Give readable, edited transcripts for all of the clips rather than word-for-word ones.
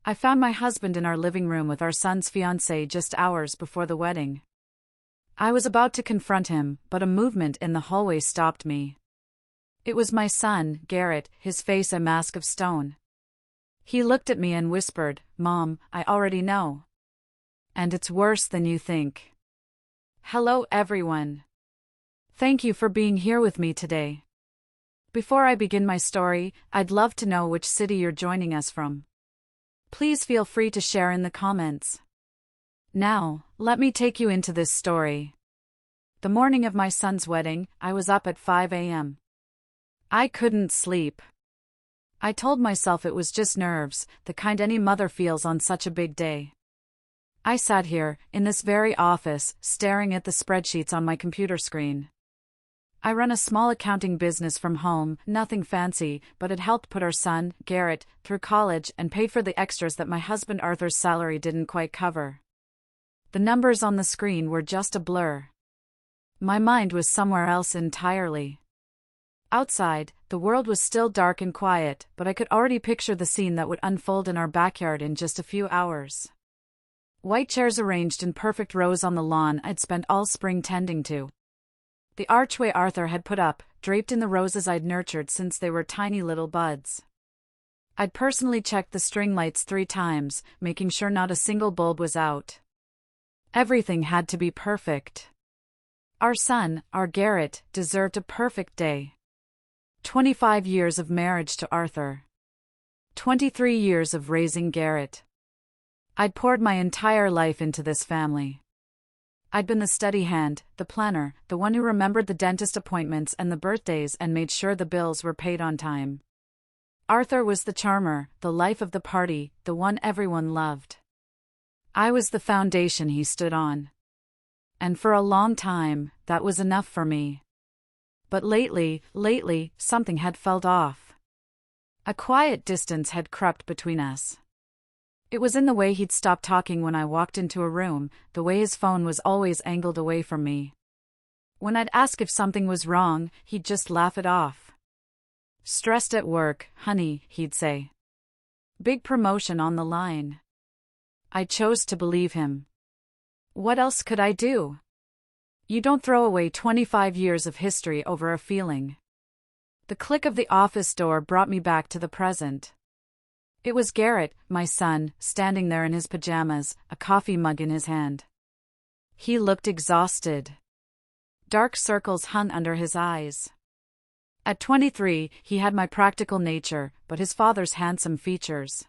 I found my husband in our living room with our son's fiancée just hours before the wedding. I was about to confront him, but a movement in the hallway stopped me. It was my son, Garrett, his face a mask of stone. He looked at me and whispered, "Mom, I already know. And it's worse than you think." Hello everyone. Thank you for being here with me today. Before I begin my story, I'd love to know which city you're joining us from. Please feel free to share in the comments. Now, let me take you into this story. The morning of my son's wedding, I was up at 5 a.m. I couldn't sleep. I told myself it was just nerves, the kind any mother feels on such a big day. I sat here, in this very office, staring at the spreadsheets on my computer screen. I run a small accounting business from home, nothing fancy, but it helped put our son, Garrett, through college and paid for the extras that my husband Arthur's salary didn't quite cover. The numbers on the screen were just a blur. My mind was somewhere else entirely. Outside, the world was still dark and quiet, but I could already picture the scene that would unfold in our backyard in just a few hours. White chairs arranged in perfect rows on the lawn I'd spent all spring tending to. The archway Arthur had put up, draped in the roses I'd nurtured since they were tiny little buds. I'd personally checked the string lights 3 times, making sure not a single bulb was out. Everything had to be perfect. Our son, our Garrett, deserved a perfect day. 25 years of marriage to Arthur. 23 years of raising Garrett. I'd poured my entire life into this family. I'd been the steady hand, the planner, the one who remembered the dentist appointments and the birthdays and made sure the bills were paid on time. Arthur was the charmer, the life of the party, the one everyone loved. I was the foundation he stood on. And for a long time, that was enough for me. But lately, something had felt off. A quiet distance had crept between us. It was in the way he'd stop talking when I walked into a room, the way his phone was always angled away from me. When I'd ask if something was wrong, he'd just laugh it off. "Stressed at work, honey," he'd say. "Big promotion on the line." I chose to believe him. What else could I do? You don't throw away 25 years of history over a feeling. The click of the office door brought me back to the present. It was Garrett, my son, standing there in his pajamas, a coffee mug in his hand. He looked exhausted. Dark circles hung under his eyes. At 23, he had my practical nature, but his father's handsome features.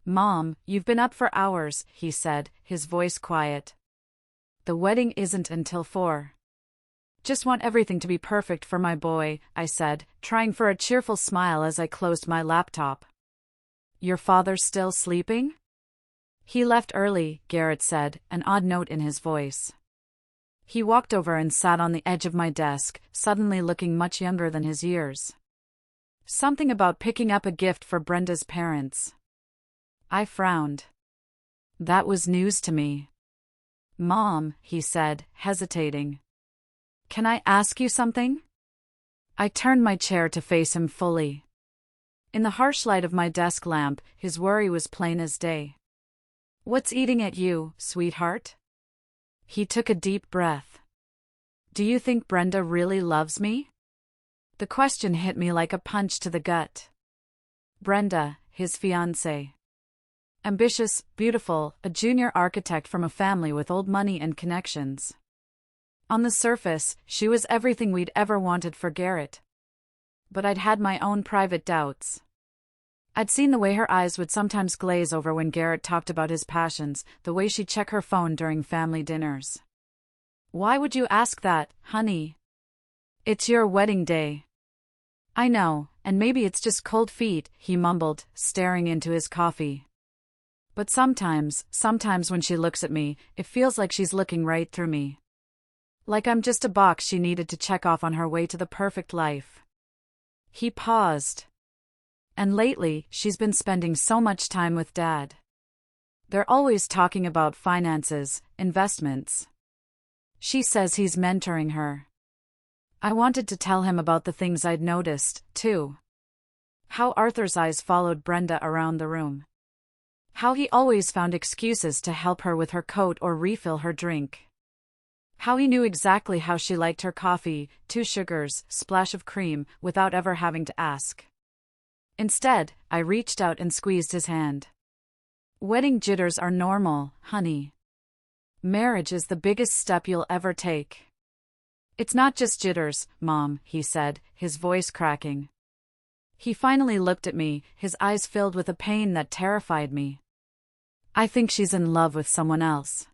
"Mom, you've been up for hours," he said, his voice quiet. "The wedding isn't until 4. "Just want everything to be perfect for my boy," I said, trying for a cheerful smile as I closed my laptop. "Your father's still sleeping?" "He left early," Garrett said, an odd note in his voice. He walked over and sat on the edge of my desk, suddenly looking much younger than his years. "Something about picking up a gift for Brenda's parents." I frowned. That was news to me. "Mom," he said, hesitating. "Can I ask you something?" I turned my chair to face him fully. In the harsh light of my desk lamp, his worry was plain as day. "What's eating at you, sweetheart?" He took a deep breath. "Do you think Brenda really loves me?" The question hit me like a punch to the gut. Brenda, his fiancée. Ambitious, beautiful, a junior architect from a family with old money and connections. On the surface, she was everything we'd ever wanted for Garrett. But I'd had my own private doubts. I'd seen the way her eyes would sometimes glaze over when Garrett talked about his passions, the way she'd check her phone during family dinners. "Why would you ask that, honey? It's your wedding day." "I know, and maybe it's just cold feet," he mumbled, staring into his coffee. "But sometimes when she looks at me, it feels like she's looking right through me. Like I'm just a box she needed to check off on her way to the perfect life." He paused. "And lately, she's been spending so much time with Dad. They're always talking about finances, investments. She says he's mentoring her." I wanted to tell him about the things I'd noticed, too. How Arthur's eyes followed Brenda around the room. How he always found excuses to help her with her coat or refill her drink. How he knew exactly how she liked her coffee, 2 sugars, splash of cream, without ever having to ask. Instead, I reached out and squeezed his hand. Wedding jitters are normal, honey. Marriage is the biggest step you'll ever take. It's not just jitters, Mom, he said, his voice cracking. He finally looked at me, his eyes filled with a pain that terrified me. I think she's in love with someone else.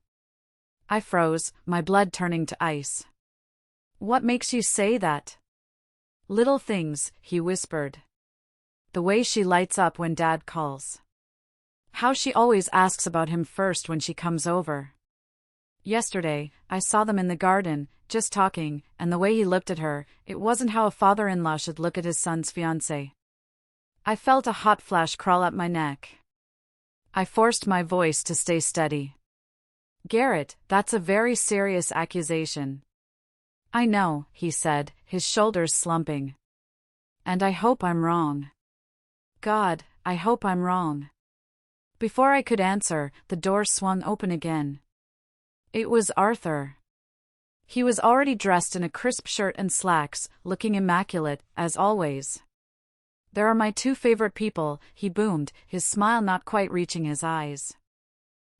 I froze, my blood turning to ice. What makes you say that? Little things, he whispered. The way she lights up when Dad calls. How she always asks about him first when she comes over. Yesterday, I saw them in the garden, just talking, and the way he looked at her, it wasn't how a father-in-law should look at his son's fiancée. I felt a hot flash crawl up my neck. I forced my voice to stay steady. Garrett, that's a very serious accusation. I know, he said, his shoulders slumping. And I hope I'm wrong. God, I hope I'm wrong. Before I could answer, the door swung open again. It was Arthur. He was already dressed in a crisp shirt and slacks, looking immaculate, as always. There are my 2 favorite people, he boomed, his smile not quite reaching his eyes.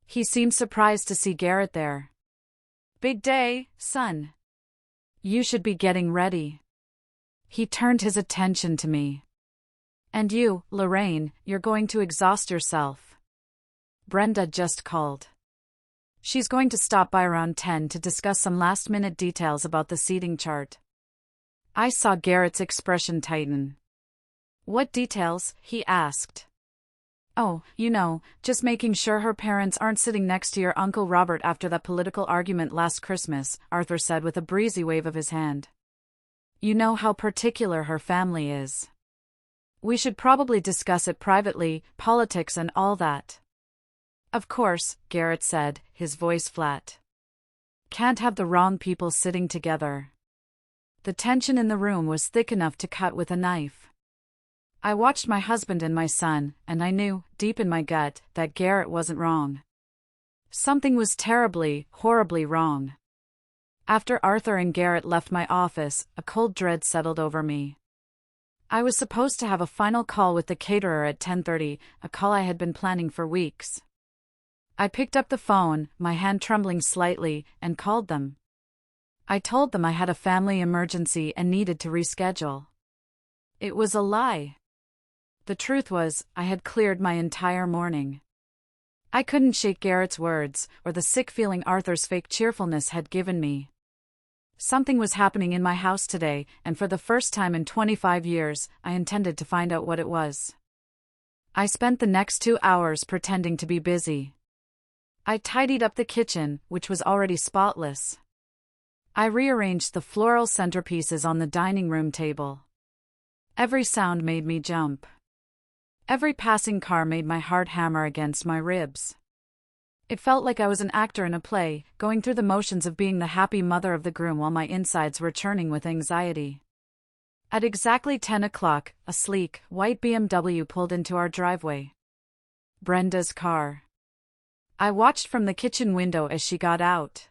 He seemed surprised to see Garrett there. Big day, son. You should be getting ready. He turned his attention to me. And you, Lorraine, you're going to exhaust yourself. Brenda just called. She's going to stop by around 10 to discuss some last-minute details about the seating chart. I saw Garrett's expression tighten. What details? He asked. Oh, just making sure her parents aren't sitting next to your Uncle Robert after that political argument last Christmas, Arthur said with a breezy wave of his hand. You know how particular her family is. We should probably discuss it privately, politics and all that. Of course, Garrett said, his voice flat. Can't have the wrong people sitting together. The tension in the room was thick enough to cut with a knife. I watched my husband and my son, and I knew, deep in my gut, that Garrett wasn't wrong. Something was terribly, horribly wrong. After Arthur and Garrett left my office, a cold dread settled over me. I was supposed to have a final call with the caterer at 10:30, a call I had been planning for weeks. I picked up the phone, my hand trembling slightly, and called them. I told them I had a family emergency and needed to reschedule. It was a lie. The truth was, I had cleared my entire morning. I couldn't shake Garrett's words, or the sick feeling Arthur's fake cheerfulness had given me. Something was happening in my house today, and for the first time in 25 years, I intended to find out what it was. I spent the next 2 hours pretending to be busy. I tidied up the kitchen, which was already spotless. I rearranged the floral centerpieces on the dining room table. Every sound made me jump. Every passing car made my heart hammer against my ribs. It felt like I was an actor in a play, going through the motions of being the happy mother of the groom while my insides were churning with anxiety. At exactly 10 o'clock, a sleek, white BMW pulled into our driveway. Brenda's car. I watched from the kitchen window as she got out.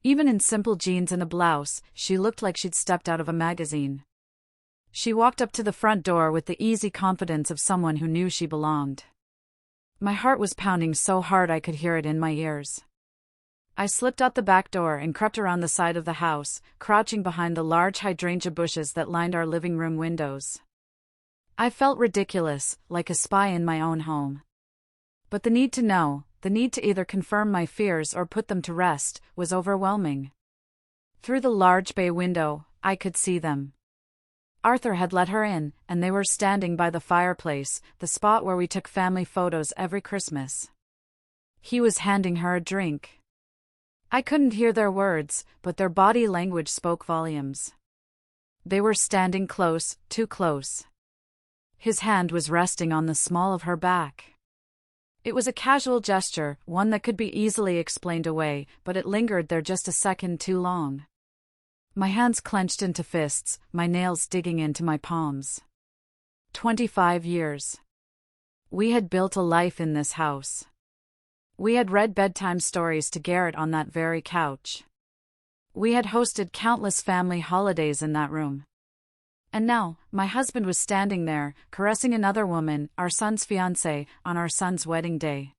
Even in simple jeans and a blouse, she looked like she'd stepped out of a magazine. She walked up to the front door with the easy confidence of someone who knew she belonged. My heart was pounding so hard I could hear it in my ears. I slipped out the back door and crept around the side of the house, crouching behind the large hydrangea bushes that lined our living room windows. I felt ridiculous, like a spy in my own home. But the need to know, the need to either confirm my fears or put them to rest, was overwhelming. Through the large bay window, I could see them. Arthur had let her in, and they were standing by the fireplace, the spot where we took family photos every Christmas. He was handing her a drink. I couldn't hear their words, but their body language spoke volumes. They were standing close, too close. His hand was resting on the small of her back. It was a casual gesture, one that could be easily explained away, but it lingered there just a second too long. My hands clenched into fists, my nails digging into my palms. 25 years. We had built a life in this house. We had read bedtime stories to Garrett on that very couch. We had hosted countless family holidays in that room. And now, my husband was standing there, caressing another woman, our son's fiancée, on our son's wedding day.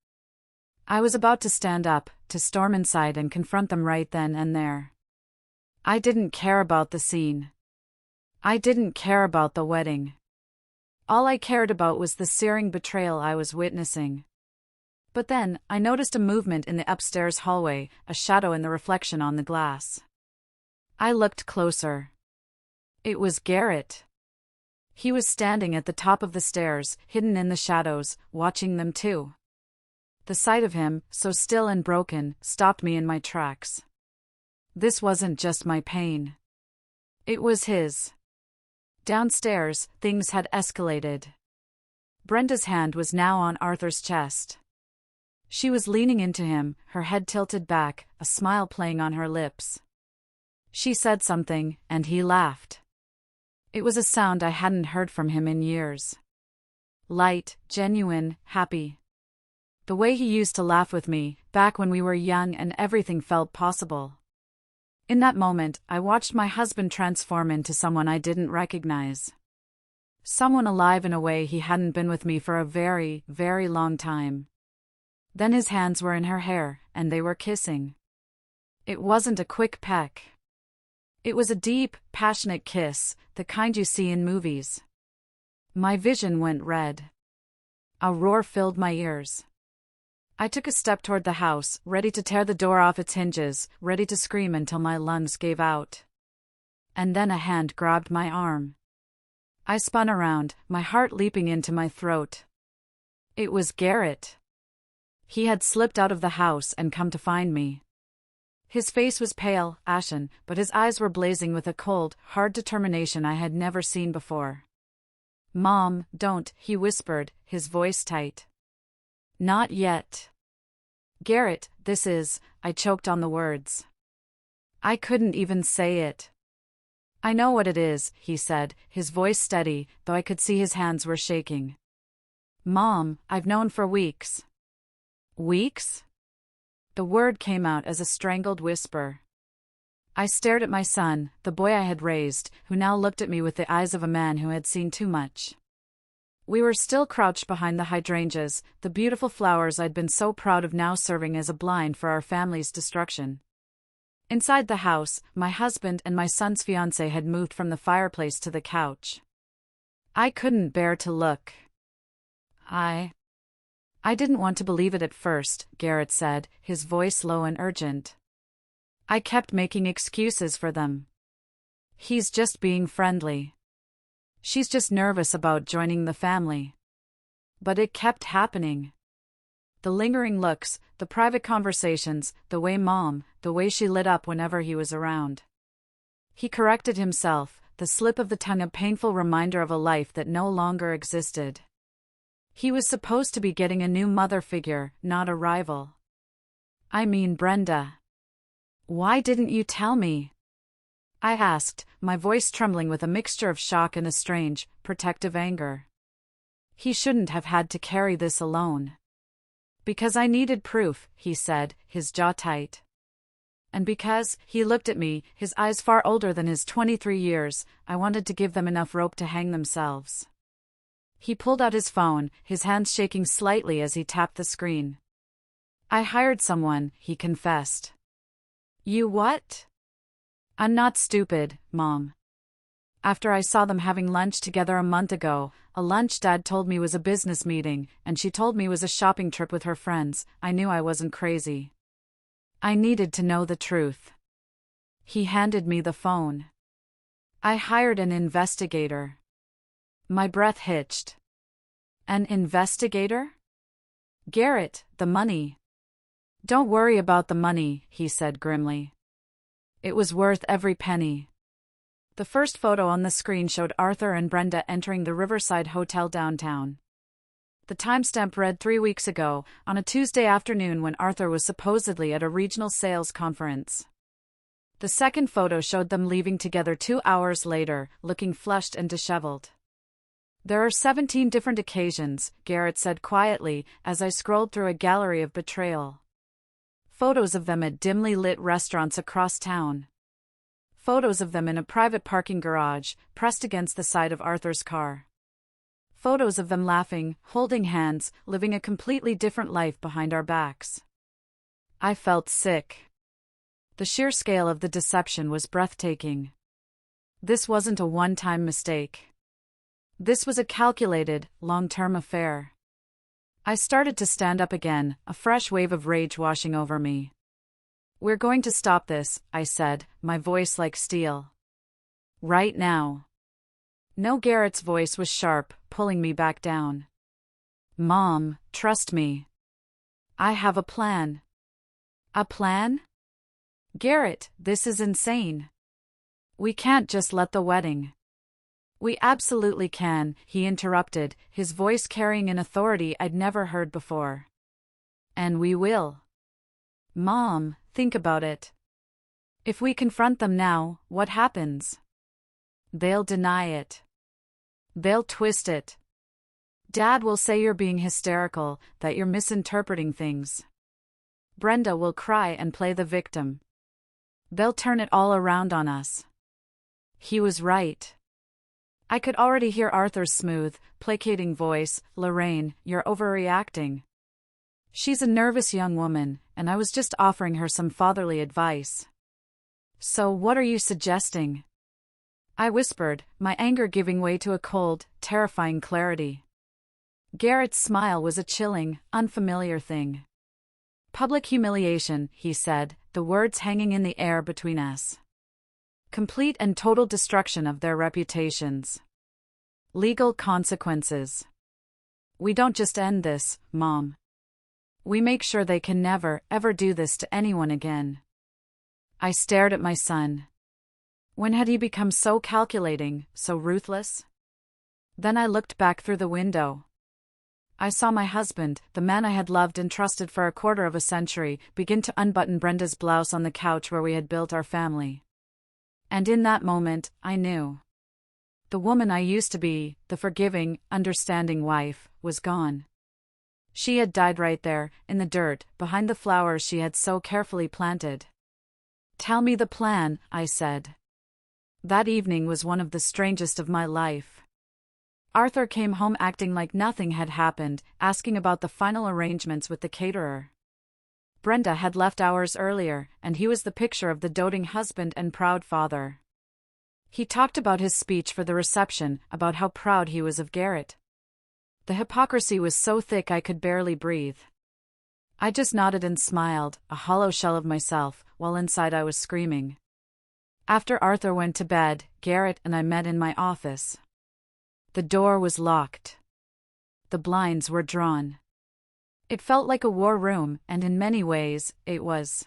I was about to stand up, to storm inside and confront them right then and there. I didn't care about the scene. I didn't care about the wedding. All I cared about was the searing betrayal I was witnessing. But then, I noticed a movement in the upstairs hallway, a shadow in the reflection on the glass. I looked closer. It was Garrett. He was standing at the top of the stairs, hidden in the shadows, watching them too. The sight of him, so still and broken, stopped me in my tracks. This wasn't just my pain. It was his. Downstairs, things had escalated. Brenda's hand was now on Arthur's chest. She was leaning into him, her head tilted back, a smile playing on her lips. She said something, and he laughed. It was a sound I hadn't heard from him in years. Light, genuine, happy. The way he used to laugh with me, back when we were young and everything felt possible. In that moment, I watched my husband transform into someone I didn't recognize. Someone alive in a way he hadn't been with me for a very, very long time. Then his hands were in her hair, and they were kissing. It wasn't a quick peck. It was a deep, passionate kiss, the kind you see in movies. My vision went red. A roar filled my ears. I took a step toward the house, ready to tear the door off its hinges, ready to scream until my lungs gave out. And then a hand grabbed my arm. I spun around, my heart leaping into my throat. It was Garrett. He had slipped out of the house and come to find me. His face was pale, ashen, but his eyes were blazing with a cold, hard determination I had never seen before. "Mom, don't," he whispered, his voice tight. "Not yet." "Garrett, this is," I choked on the words. I couldn't even say it. "I know what it is," he said, his voice steady, though I could see his hands were shaking. "Mom, I've known for weeks." "Weeks?" The word came out as a strangled whisper. I stared at my son, the boy I had raised, who now looked at me with the eyes of a man who had seen too much. We were still crouched behind the hydrangeas, the beautiful flowers I'd been so proud of now serving as a blind for our family's destruction. Inside the house, my husband and my son's fiancée had moved from the fireplace to the couch. I couldn't bear to look. I didn't want to believe it at first, Garrett said, his voice low and urgent. I kept making excuses for them. "He's just being friendly. She's just nervous about joining the family." But it kept happening. The lingering looks, the private conversations, the way she lit up whenever he was around. He corrected himself, the slip of the tongue a painful reminder of a life that no longer existed. He was supposed to be getting a new mother figure, not a rival. "I mean Brenda. Why didn't you tell me?" I asked, my voice trembling with a mixture of shock and a strange, protective anger. He shouldn't have had to carry this alone. "Because I needed proof," he said, his jaw tight. And because, he looked at me, his eyes far older than his 23 years, I wanted to give them enough rope to hang themselves. He pulled out his phone, his hands shaking slightly as he tapped the screen. "I hired someone," he confessed. "You what?" "I'm not stupid, Mom. After I saw them having lunch together a month ago, a lunch Dad told me was a business meeting, and she told me was a shopping trip with her friends, I knew I wasn't crazy. I needed to know the truth." He handed me the phone. "I hired an investigator." My breath hitched. "An investigator?" "Garrett, the money." "Don't worry about the money," he said grimly. "It was worth every penny." The first photo on the screen showed Arthur and Brenda entering the Riverside Hotel downtown. The timestamp read 3 weeks ago, on a Tuesday afternoon when Arthur was supposedly at a regional sales conference. The second photo showed them leaving together 2 hours later, looking flushed and disheveled. There are 17 different occasions, Garrett said quietly as I scrolled through a gallery of betrayal. Photos of them at dimly lit restaurants across town. Photos of them in a private parking garage, pressed against the side of Arthur's car. Photos of them laughing, holding hands, living a completely different life behind our backs. I felt sick. The sheer scale of the deception was breathtaking. This wasn't a one-time mistake. This was a calculated, long-term affair. I started to stand up again, a fresh wave of rage washing over me. "We're going to stop this," I said, my voice like steel. "Right now." No, Garrett's voice was sharp, pulling me back down. "Mom, trust me. I have a plan." "A plan?" "Garrett, this is insane. We can't just let the wedding." "We absolutely can," he interrupted, his voice carrying an authority I'd never heard before. "And we will." "Mom, think about it. If we confront them now, what happens?" "They'll deny it. They'll twist it. Dad will say you're being hysterical, that you're misinterpreting things. Brenda will cry and play the victim. They'll turn it all around on us." He was right. I could already hear Arthur's smooth, placating voice, "Lorraine, you're overreacting. She's a nervous young woman, and I was just offering her some fatherly advice." "So what are you suggesting?" I whispered, my anger giving way to a cold, terrifying clarity. Garrett's smile was a chilling, unfamiliar thing. "Public humiliation," he said, the words hanging in the air between us. "Complete and total destruction of their reputations. Legal consequences. We don't just end this, Mom. We make sure they can never, ever do this to anyone again." I stared at my son. When had he become so calculating, so ruthless? Then I looked back through the window. I saw my husband, the man I had loved and trusted for a quarter of a century, begin to unbutton Brenda's blouse on the couch where we had built our family. And in that moment, I knew. The woman I used to be, the forgiving, understanding wife, was gone. She had died right there, in the dirt, behind the flowers she had so carefully planted. "Tell me the plan," I said. That evening was one of the strangest of my life. Arthur came home acting like nothing had happened, asking about the final arrangements with the caterer. Brenda had left hours earlier, and he was the picture of the doting husband and proud father. He talked about his speech for the reception, about how proud he was of Garrett. The hypocrisy was so thick I could barely breathe. I just nodded and smiled, a hollow shell of myself, while inside I was screaming. After Arthur went to bed, Garrett and I met in my office. The door was locked. The blinds were drawn. It felt like a war room, and in many ways, it was.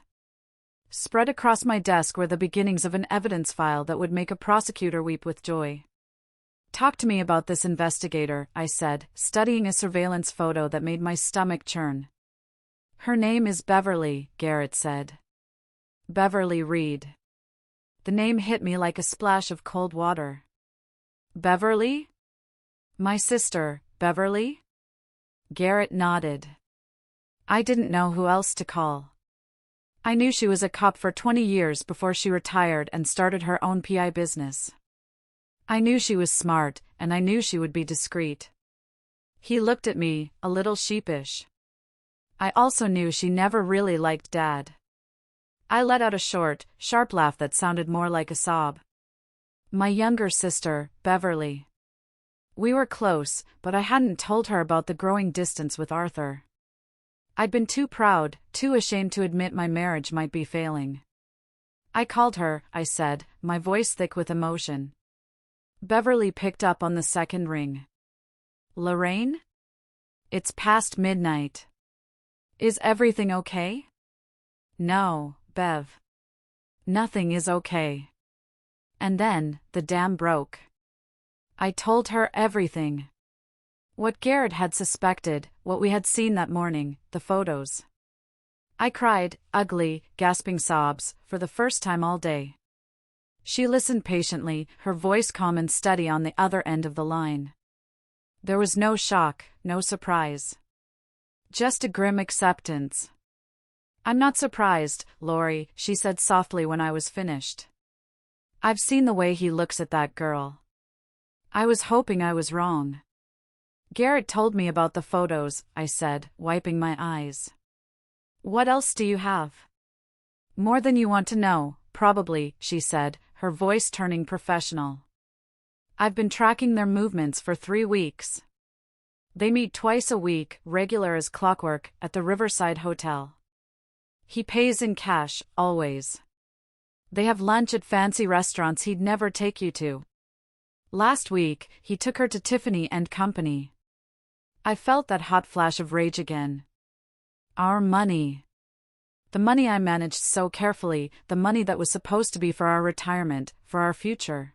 Spread across my desk were the beginnings of an evidence file that would make a prosecutor weep with joy. "Talk to me about this investigator," I said, studying a surveillance photo that made my stomach churn. "Her name is Beverly," Garrett said. "Beverly Reed." The name hit me like a splash of cold water. "Beverly? My sister, Beverly?" Garrett nodded. I didn't know who else to call. I knew she was a cop for 20 years before she retired and started her own PI business. I knew she was smart, and I knew she would be discreet. He looked at me, a little sheepish. I also knew she never really liked Dad. I let out a short, sharp laugh that sounded more like a sob. "My younger sister, Beverly. We were close, but I hadn't told her about the growing distance with Arthur. I'd been too proud, too ashamed to admit my marriage might be failing. I called her," I said, my voice thick with emotion. Beverly picked up on the second ring. "Lorraine? It's past midnight. Is everything okay?" "No, Bev. Nothing is okay." And then, the dam broke. I told her everything. What Garrett had suspected, what we had seen that morning, the photos. I cried, ugly, gasping sobs, for the first time all day. She listened patiently, her voice calm and steady on the other end of the line. There was no shock, no surprise. Just a grim acceptance. "I'm not surprised, Lori," she said softly when I was finished. "I've seen the way he looks at that girl. I was hoping I was wrong." "Garrett told me about the photos," I said, wiping my eyes. "What else do you have?" "More than you want to know, probably," she said, her voice turning professional. "I've been tracking their movements for 3 weeks. They meet twice a week, regular as clockwork, at the Riverside Hotel. He pays in cash, always. They have lunch at fancy restaurants he'd never take you to. Last week, he took her to Tiffany and Company." I felt that hot flash of rage again. Our money. The money I managed so carefully, the money that was supposed to be for our retirement, for our future.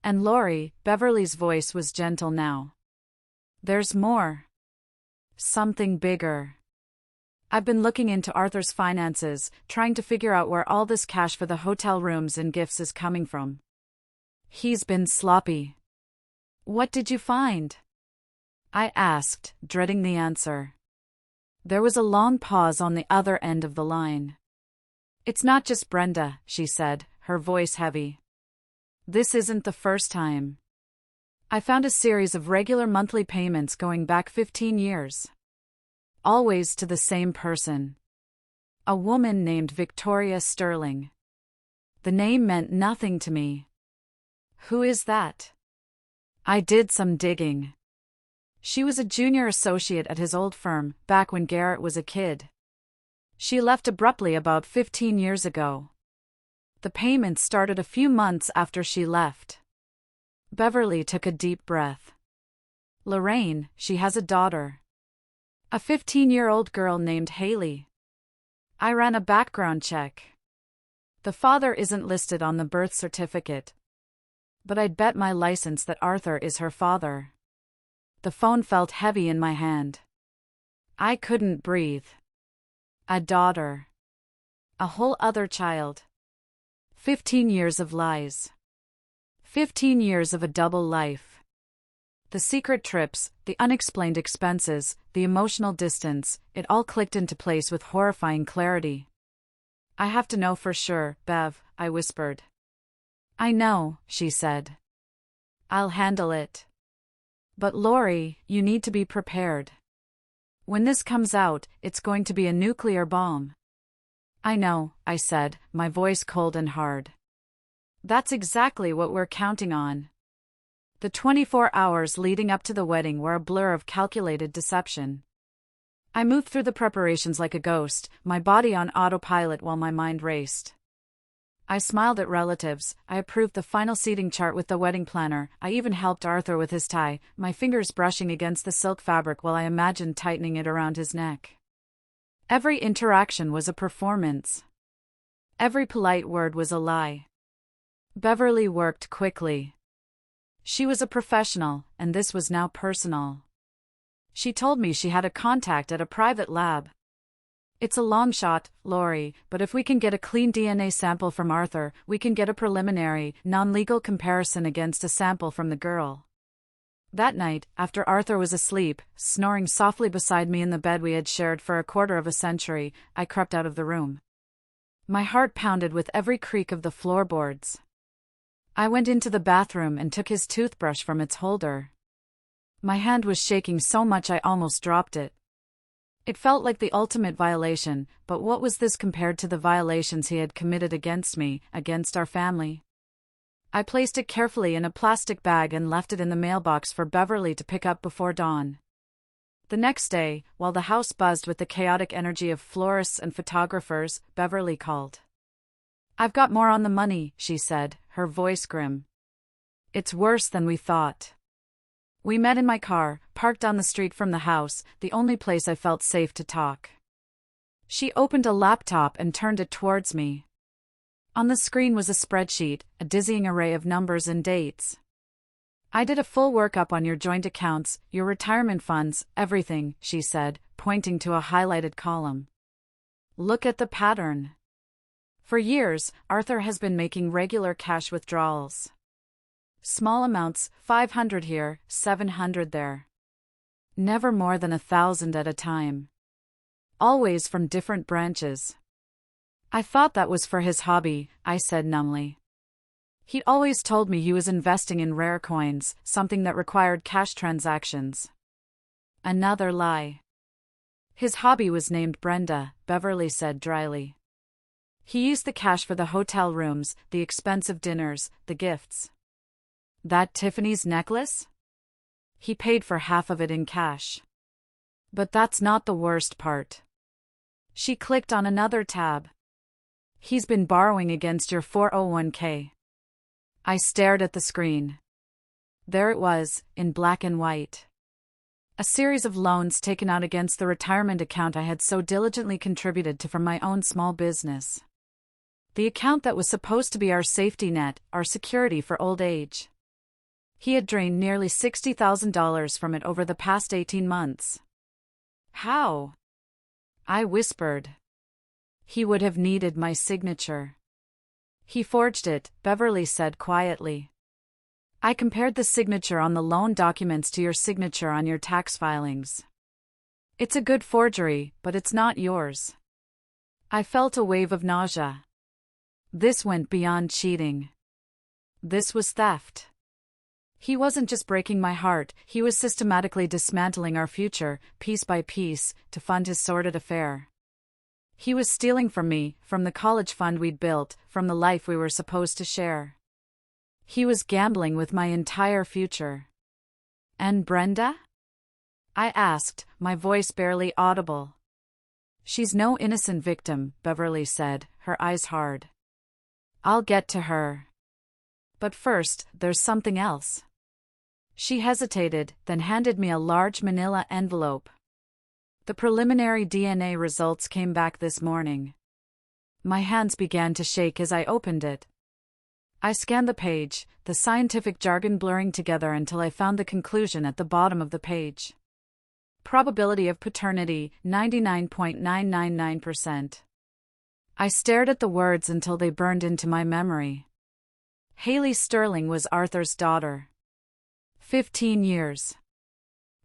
"And Lori," Beverly's voice was gentle now. "There's more. Something bigger. I've been looking into Arthur's finances, trying to figure out where all this cash for the hotel rooms and gifts is coming from. He's been sloppy." "What did you find?" I asked, dreading the answer. There was a long pause on the other end of the line. "It's not just Brenda," she said, her voice heavy. "This isn't the first time. I found a series of regular monthly payments going back 15 years. Always to the same person. A woman named Victoria Sterling. The name meant nothing to me." "Who is that?" I did some digging. She was a junior associate at his old firm, back when Garrett was a kid. She left abruptly about 15 years ago. The payments started a few months after she left. Beverly took a deep breath. "Lorraine, she has a daughter. A 15-year-old girl named Haley. I ran a background check. The father isn't listed on the birth certificate. But I'd bet my license that Arthur is her father." The phone felt heavy in my hand. I couldn't breathe. A daughter. A whole other child. 15 years of lies. 15 years of a double life. The secret trips, the unexplained expenses, the emotional distance, it all clicked into place with horrifying clarity. "I have to know for sure, Bev," I whispered. "I know," she said. "I'll handle it. But Lori, you need to be prepared. When this comes out, it's going to be a nuclear bomb." "I know," I said, my voice cold and hard. "That's exactly what we're counting on." The 24 hours leading up to the wedding were a blur of calculated deception. I moved through the preparations like a ghost, my body on autopilot while my mind raced. I smiled at relatives, I approved the final seating chart with the wedding planner, I even helped Arthur with his tie, my fingers brushing against the silk fabric while I imagined tightening it around his neck. Every interaction was a performance. Every polite word was a lie. Beverly worked quickly. She was a professional, and this was now personal. She told me she had a contact at a private lab. "It's a long shot, Lori, but if we can get a clean DNA sample from Arthur, we can get a preliminary, non-legal comparison against a sample from the girl." That night, after Arthur was asleep, snoring softly beside me in the bed we had shared for a quarter of a century, I crept out of the room. My heart pounded with every creak of the floorboards. I went into the bathroom and took his toothbrush from its holder. My hand was shaking so much I almost dropped it. It felt like the ultimate violation, but what was this compared to the violations he had committed against me, against our family? I placed it carefully in a plastic bag and left it in the mailbox for Beverly to pick up before dawn. The next day, while the house buzzed with the chaotic energy of florists and photographers, Beverly called. "I've got more on the money," she said, her voice grim. "It's worse than we thought." We met in my car, parked down the street from the house, the only place I felt safe to talk. She opened a laptop and turned it towards me. On the screen was a spreadsheet, a dizzying array of numbers and dates. "I did a full workup on your joint accounts, your retirement funds, everything," she said, pointing to a highlighted column. "Look at the pattern. For years, Arthur has been making regular cash withdrawals. Small amounts, 500 here, 700 there. Never more than 1,000 at a time. Always from different branches. I thought that was for his hobby, I said numbly. He'd always told me he was investing in rare coins, something that required cash transactions. Another lie. His hobby was named Brenda, Beverly said dryly. He used the cash for the hotel rooms, the expensive dinners, the gifts. That Tiffany's necklace? He paid for half of it in cash. But that's not the worst part. She clicked on another tab. He's been borrowing against your 401k. I stared at the screen. There it was, in black and white. A series of loans taken out against the retirement account I had so diligently contributed to from my own small business. The account that was supposed to be our safety net, our security for old age. He had drained nearly $60,000 from it over the past 18 months. How? I whispered. He would have needed my signature. He forged it, Beverly said quietly. I compared the signature on the loan documents to your signature on your tax filings. It's a good forgery, but it's not yours. I felt a wave of nausea. This went beyond cheating. This was theft. He wasn't just breaking my heart, he was systematically dismantling our future, piece by piece, to fund his sordid affair. He was stealing from me, from the college fund we'd built, from the life we were supposed to share. He was gambling with my entire future. And Brenda? I asked, my voice barely audible. She's no innocent victim, Beverly said, her eyes hard. I'll get to her. But first, there's something else. She hesitated, then handed me a large manila envelope. The preliminary DNA results came back this morning. My hands began to shake as I opened it. I scanned the page, the scientific jargon blurring together until I found the conclusion at the bottom of the page. Probability of paternity, 99.999%. I stared at the words until they burned into my memory. Haley Sterling was Arthur's daughter. 15 years.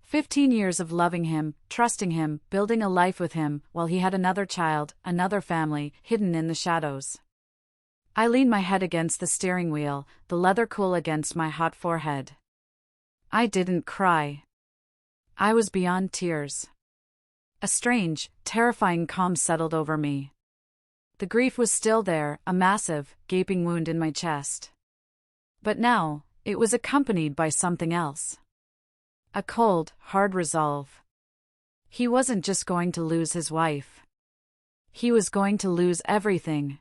15 years of loving him, trusting him, building a life with him, while he had another child, another family, hidden in the shadows. I leaned my head against the steering wheel, the leather cool against my hot forehead. I didn't cry. I was beyond tears. A strange, terrifying calm settled over me. The grief was still there, a massive, gaping wound in my chest. But now, it was accompanied by something else. A cold, hard resolve. He wasn't just going to lose his wife. He was going to lose everything.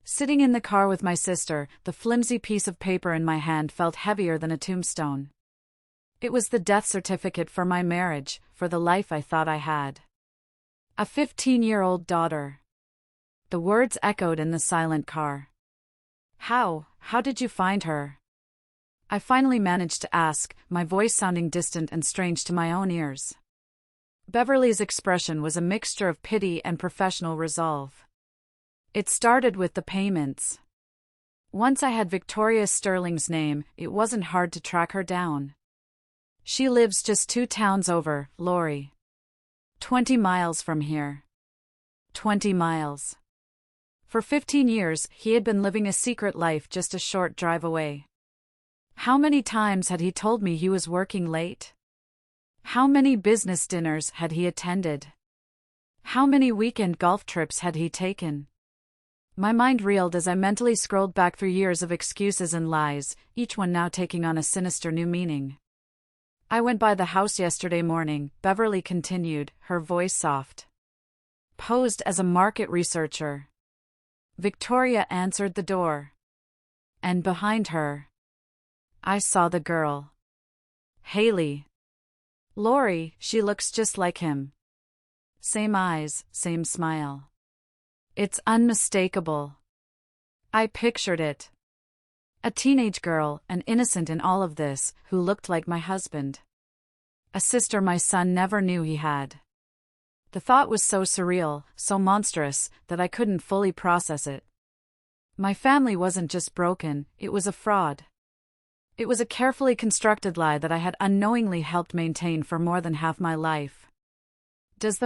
Sitting in the car with my sister, the flimsy piece of paper in my hand felt heavier than a tombstone. It was the death certificate for my marriage, for the life I thought I had. A 15-year-old daughter. The words echoed in the silent car. How did you find her? I finally managed to ask, my voice sounding distant and strange to my own ears. Beverly's expression was a mixture of pity and professional resolve. It started with the payments. Once I had Victoria Sterling's name, it wasn't hard to track her down. She lives just 2 towns over, Lori. 20 miles from here. 20 miles. For 15 years, he had been living a secret life just a short drive away. How many times had he told me he was working late? How many business dinners had he attended? How many weekend golf trips had he taken? My mind reeled as I mentally scrolled back through years of excuses and lies, each one now taking on a sinister new meaning. I went by the house yesterday morning, Beverly continued, her voice soft. Posed as a market researcher. Victoria answered the door. And behind her, I saw the girl. Haley. Lori, she looks just like him. Same eyes, same smile. It's unmistakable. I pictured it. A teenage girl, an innocent in all of this, who looked like my husband. A sister my son never knew he had. The thought was so surreal, so monstrous, that I couldn't fully process it. My family wasn't just broken, it was a fraud. It was a carefully constructed lie that I had unknowingly helped maintain for more than half my life. Does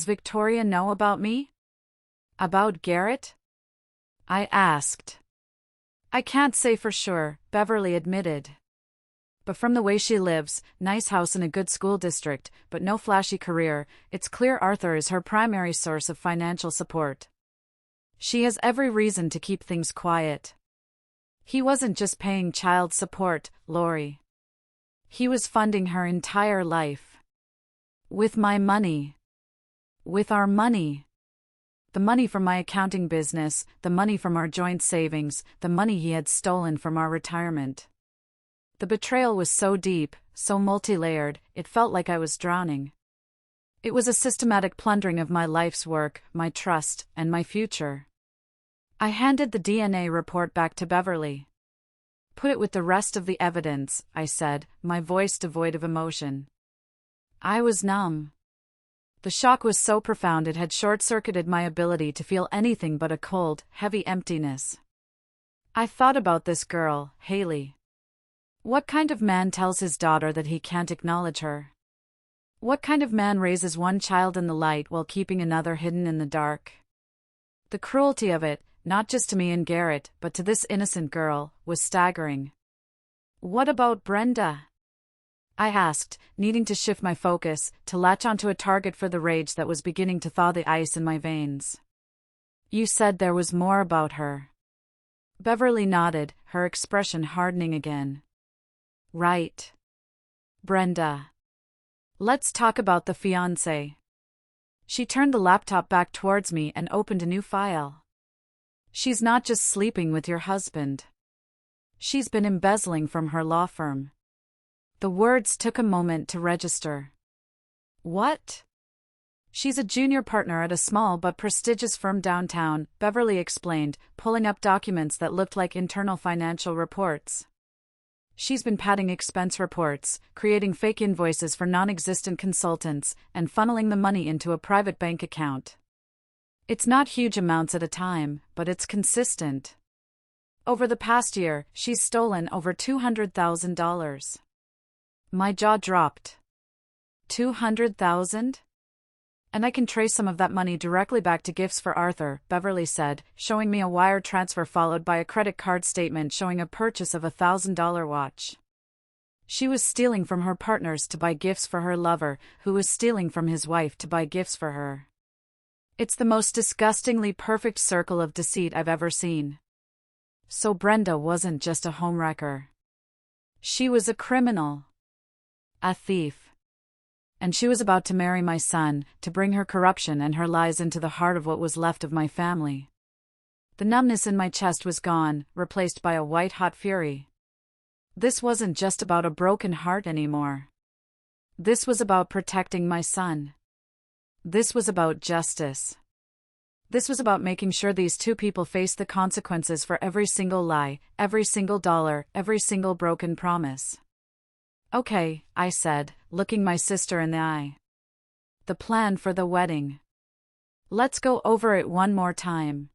Victoria know about me? About Garrett? I asked. I can't say for sure, Beverly admitted. But from the way she lives, nice house in a good school district, but no flashy career, it's clear Arthur is her primary source of financial support. She has every reason to keep things quiet. He wasn't just paying child support, Lori. He was funding her entire life. With my money. With our money. The money from my accounting business, the money from our joint savings, the money he had stolen from our retirement. The betrayal was so deep, so multi-layered, it felt like I was drowning. It was a systematic plundering of my life's work, my trust, and my future. I handed the DNA report back to Beverly. Put it with the rest of the evidence, I said, my voice devoid of emotion. I was numb. The shock was so profound it had short-circuited my ability to feel anything but a cold, heavy emptiness. I thought about this girl, Haley. What kind of man tells his daughter that he can't acknowledge her? What kind of man raises one child in the light while keeping another hidden in the dark? The cruelty of it, not just to me and Garrett, but to this innocent girl, was staggering. What about Brenda? I asked, needing to shift my focus, to latch onto a target for the rage that was beginning to thaw the ice in my veins. You said there was more about her. Beverly nodded, her expression hardening again. Right. Brenda. Let's talk about the fiancé. She turned the laptop back towards me and opened a new file. She's not just sleeping with your husband. She's been embezzling from her law firm. The words took a moment to register. What? She's a junior partner at a small but prestigious firm downtown, Beverly explained, pulling up documents that looked like internal financial reports. She's been padding expense reports, creating fake invoices for non-existent consultants, and funneling the money into a private bank account. It's not huge amounts at a time, but it's consistent. Over the past year, she's stolen over $200,000. My jaw dropped. $200,000? And I can trace some of that money directly back to gifts for Arthur, Beverly said, showing me a wire transfer followed by a credit card statement showing a purchase of a $1,000 watch. She was stealing from her partners to buy gifts for her lover, who was stealing from his wife to buy gifts for her. It's the most disgustingly perfect circle of deceit I've ever seen. So Brenda wasn't just a homewrecker. She was a criminal. A thief. And she was about to marry my son, to bring her corruption and her lies into the heart of what was left of my family. The numbness in my chest was gone, replaced by a white-hot fury. This wasn't just about a broken heart anymore. This was about protecting my son. This was about justice. This was about making sure these two people faced the consequences for every single lie, every single dollar, every single broken promise. Okay, I said, looking my sister in the eye. The plan for the wedding. Let's go over it one more time.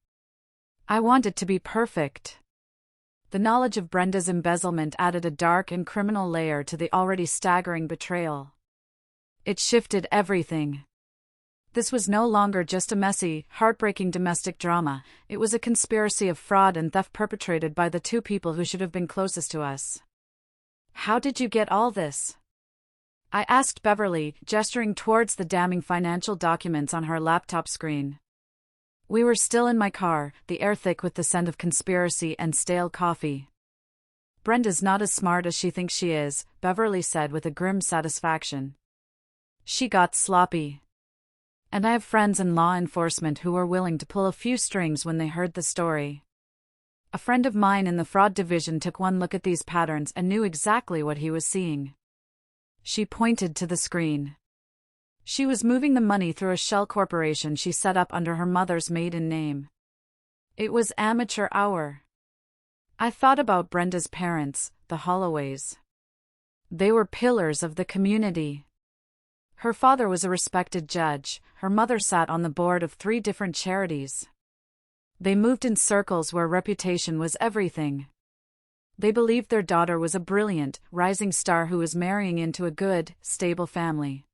I want it to be perfect. The knowledge of Brenda's embezzlement added a dark and criminal layer to the already staggering betrayal. It shifted everything. This was no longer just a messy, heartbreaking domestic drama, it was a conspiracy of fraud and theft perpetrated by the two people who should have been closest to us. How did you get all this? I asked Beverly, gesturing towards the damning financial documents on her laptop screen. We were still in my car, the air thick with the scent of conspiracy and stale coffee. Brenda's not as smart as she thinks she is, Beverly said with a grim satisfaction. She got sloppy. And I have friends in law enforcement who were willing to pull a few strings when they heard the story. A friend of mine in the fraud division took one look at these patterns and knew exactly what he was seeing. She pointed to the screen. She was moving the money through a shell corporation she set up under her mother's maiden name. It was amateur hour. I thought about Brenda's parents, the Holloways. They were pillars of the community. Her father was a respected judge, her mother sat on the board of 3 different charities. They moved in circles where reputation was everything. They believed their daughter was a brilliant, rising star who was marrying into a good, stable family.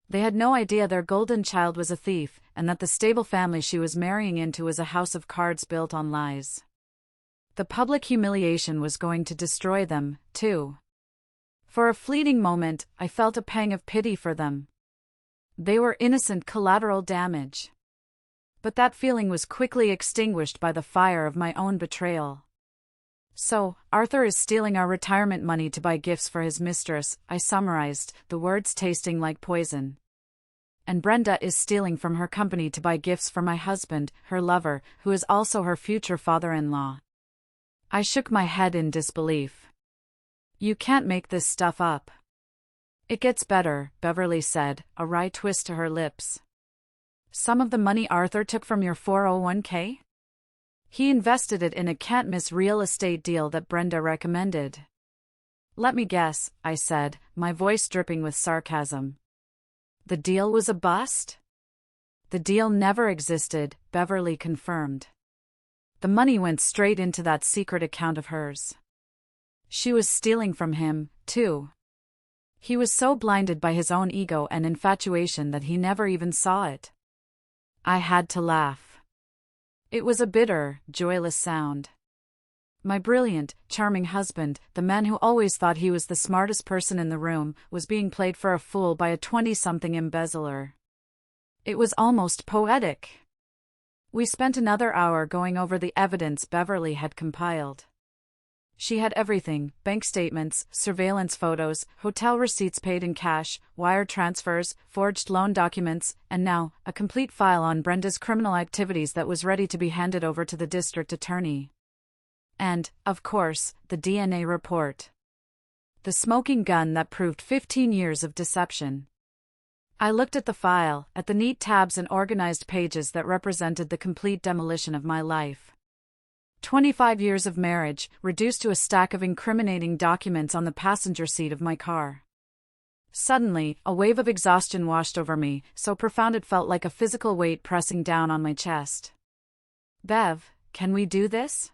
They had no idea their golden child was a thief, and that the stable family she was marrying into was a house of cards built on lies. The public humiliation was going to destroy them, too. For a fleeting moment, I felt a pang of pity for them. They were innocent collateral damage. But that feeling was quickly extinguished by the fire of my own betrayal. "So, Arthur is stealing our retirement money to buy gifts for his mistress," I summarized, the words tasting like poison. "And Brenda is stealing from her company to buy gifts for my husband, her lover, who is also her future father-in-law." I shook my head in disbelief. "You can't make this stuff up." "It gets better," Beverly said, a wry twist to her lips. "Some of the money Arthur took from your 401k? He invested it in a can't-miss real estate deal that Brenda recommended." "Let me guess," I said, my voice dripping with sarcasm. "The deal was a bust?" "The deal never existed," Beverly confirmed. "The money went straight into that secret account of hers. She was stealing from him, too. He was so blinded by his own ego and infatuation that he never even saw it." I had to laugh. It was a bitter, joyless sound. My brilliant, charming husband, the man who always thought he was the smartest person in the room, was being played for a fool by a 20-something embezzler. It was almost poetic. We spent another hour going over the evidence Beverly had compiled. She had everything: bank statements, surveillance photos, hotel receipts paid in cash, wire transfers, forged loan documents, and now, a complete file on Brenda's criminal activities that was ready to be handed over to the district attorney. And, of course, the DNA report. The smoking gun that proved 15 years of deception. I looked at the file, at the neat tabs and organized pages that represented the complete demolition of my life. 25 years of marriage, reduced to a stack of incriminating documents on the passenger seat of my car. Suddenly, a wave of exhaustion washed over me, so profound it felt like a physical weight pressing down on my chest. "Bev, can we do this?"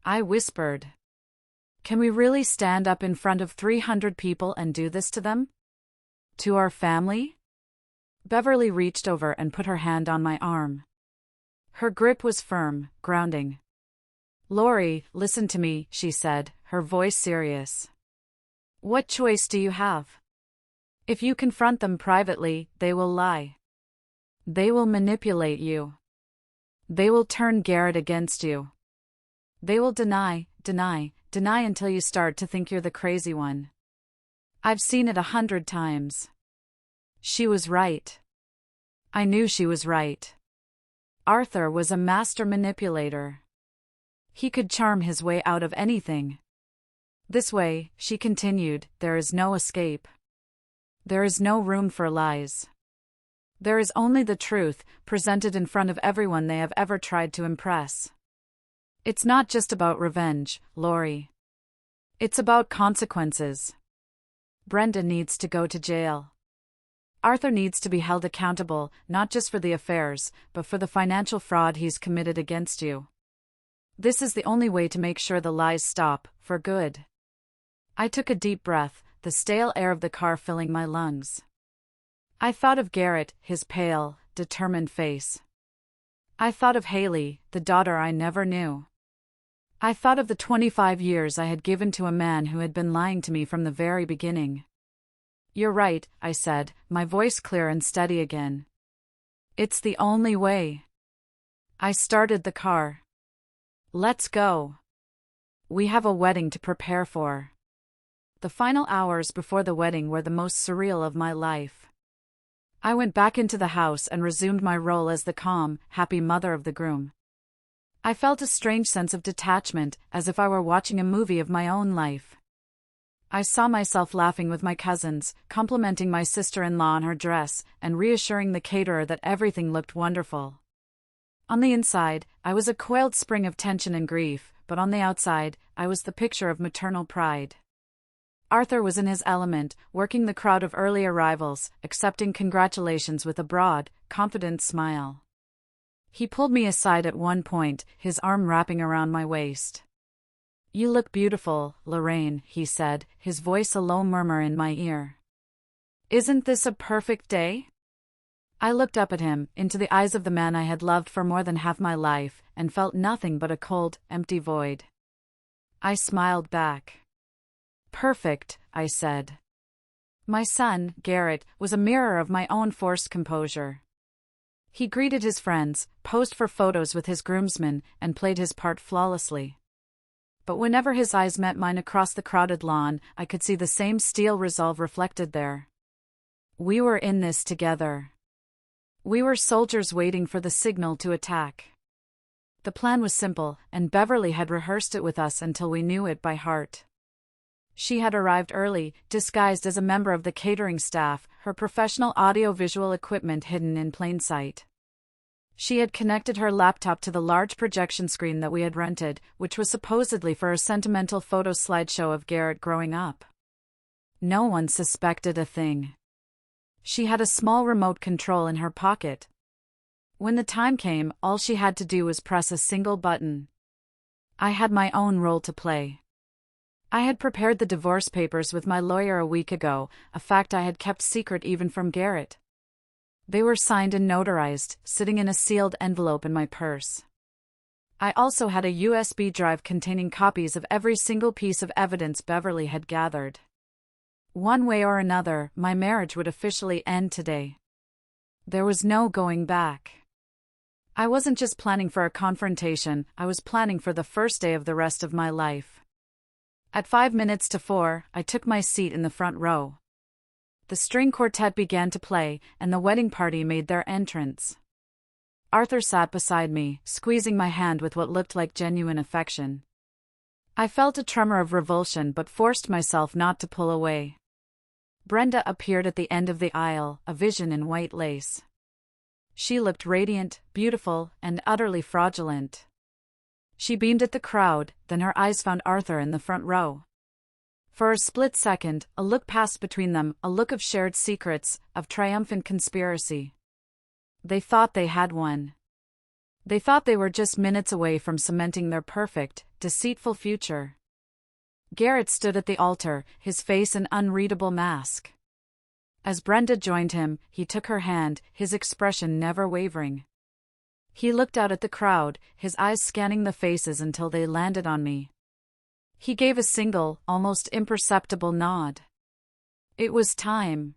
I whispered. "Can we really stand up in front of 300 people and do this to them? To our family?" Beverly reached over and put her hand on my arm. Her grip was firm, grounding. "Lori, listen to me," she said, her voice serious. "What choice do you have? If you confront them privately, they will lie. They will manipulate you. They will turn Garrett against you. They will deny until you start to think you're the crazy one. I've seen it 100 times." She was right. I knew she was right. Arthur was a master manipulator. He could charm his way out of anything. "This way," she continued, "there is no escape. There is no room for lies. There is only the truth, presented in front of everyone they have ever tried to impress. It's not just about revenge, Lori. It's about consequences. Brenda needs to go to jail. Arthur needs to be held accountable, not just for the affairs, but for the financial fraud he's committed against you. This is the only way to make sure the lies stop, for good." I took a deep breath, the stale air of the car filling my lungs. I thought of Garrett, his pale, determined face. I thought of Haley, the daughter I never knew. I thought of the 25 years I had given to a man who had been lying to me from the very beginning. "You're right," I said, my voice clear and steady again. "It's the only way." I started the car. "Let's go. We have a wedding to prepare for." The final hours before the wedding were the most surreal of my life. I went back into the house and resumed my role as the calm, happy mother of the groom. I felt a strange sense of detachment, as if I were watching a movie of my own life. I saw myself laughing with my cousins, complimenting my sister-in-law on her dress, and reassuring the caterer that everything looked wonderful. On the inside, I was a coiled spring of tension and grief, but on the outside, I was the picture of maternal pride. Arthur was in his element, working the crowd of early arrivals, accepting congratulations with a broad, confident smile. He pulled me aside at one point, his arm wrapping around my waist. "You look beautiful, Lorraine," he said, his voice a low murmur in my ear. "Isn't this a perfect day?" I looked up at him, into the eyes of the man I had loved for more than half my life, and felt nothing but a cold, empty void. I smiled back. "Perfect," I said. My son, Garrett, was a mirror of my own forced composure. He greeted his friends, posed for photos with his groomsmen, and played his part flawlessly. But whenever his eyes met mine across the crowded lawn, I could see the same steel resolve reflected there. We were in this together. We were soldiers waiting for the signal to attack. The plan was simple, and Beverly had rehearsed it with us until we knew it by heart. She had arrived early, disguised as a member of the catering staff, her professional audio-visual equipment hidden in plain sight. She had connected her laptop to the large projection screen that we had rented, which was supposedly for a sentimental photo slideshow of Garrett growing up. No one suspected a thing. She had a small remote control in her pocket. When the time came, all she had to do was press a single button. I had my own role to play. I had prepared the divorce papers with my lawyer a week ago, a fact I had kept secret even from Garrett. They were signed and notarized, sitting in a sealed envelope in my purse. I also had a USB drive containing copies of every single piece of evidence Beverly had gathered. One way or another, my marriage would officially end today. There was no going back. I wasn't just planning for a confrontation, I was planning for the first day of the rest of my life. At 4:05, I took my seat in the front row. The string quartet began to play, and the wedding party made their entrance. Arthur sat beside me, squeezing my hand with what looked like genuine affection. I felt a tremor of revulsion but forced myself not to pull away. Brenda appeared at the end of the aisle, a vision in white lace. She looked radiant, beautiful, and utterly fraudulent. She beamed at the crowd, then her eyes found Arthur in the front row. For a split second, a look passed between them, a look of shared secrets, of triumphant conspiracy. They thought they had won. They thought they were just minutes away from cementing their perfect, deceitful future. Garrett stood at the altar, his face an unreadable mask. As Brenda joined him, he took her hand, his expression never wavering. He looked out at the crowd, his eyes scanning the faces until they landed on me. He gave a single, almost imperceptible nod. It was time.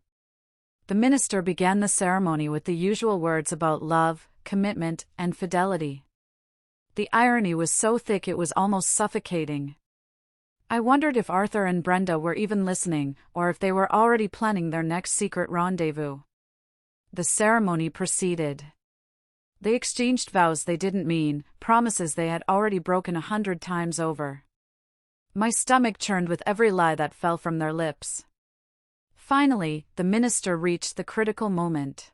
The minister began the ceremony with the usual words about love, commitment, and fidelity. The irony was so thick it was almost suffocating. I wondered if Arthur and Brenda were even listening, or if they were already planning their next secret rendezvous. The ceremony proceeded. They exchanged vows they didn't mean, promises they had already broken 100 times over. My stomach churned with every lie that fell from their lips. Finally, the minister reached the critical moment.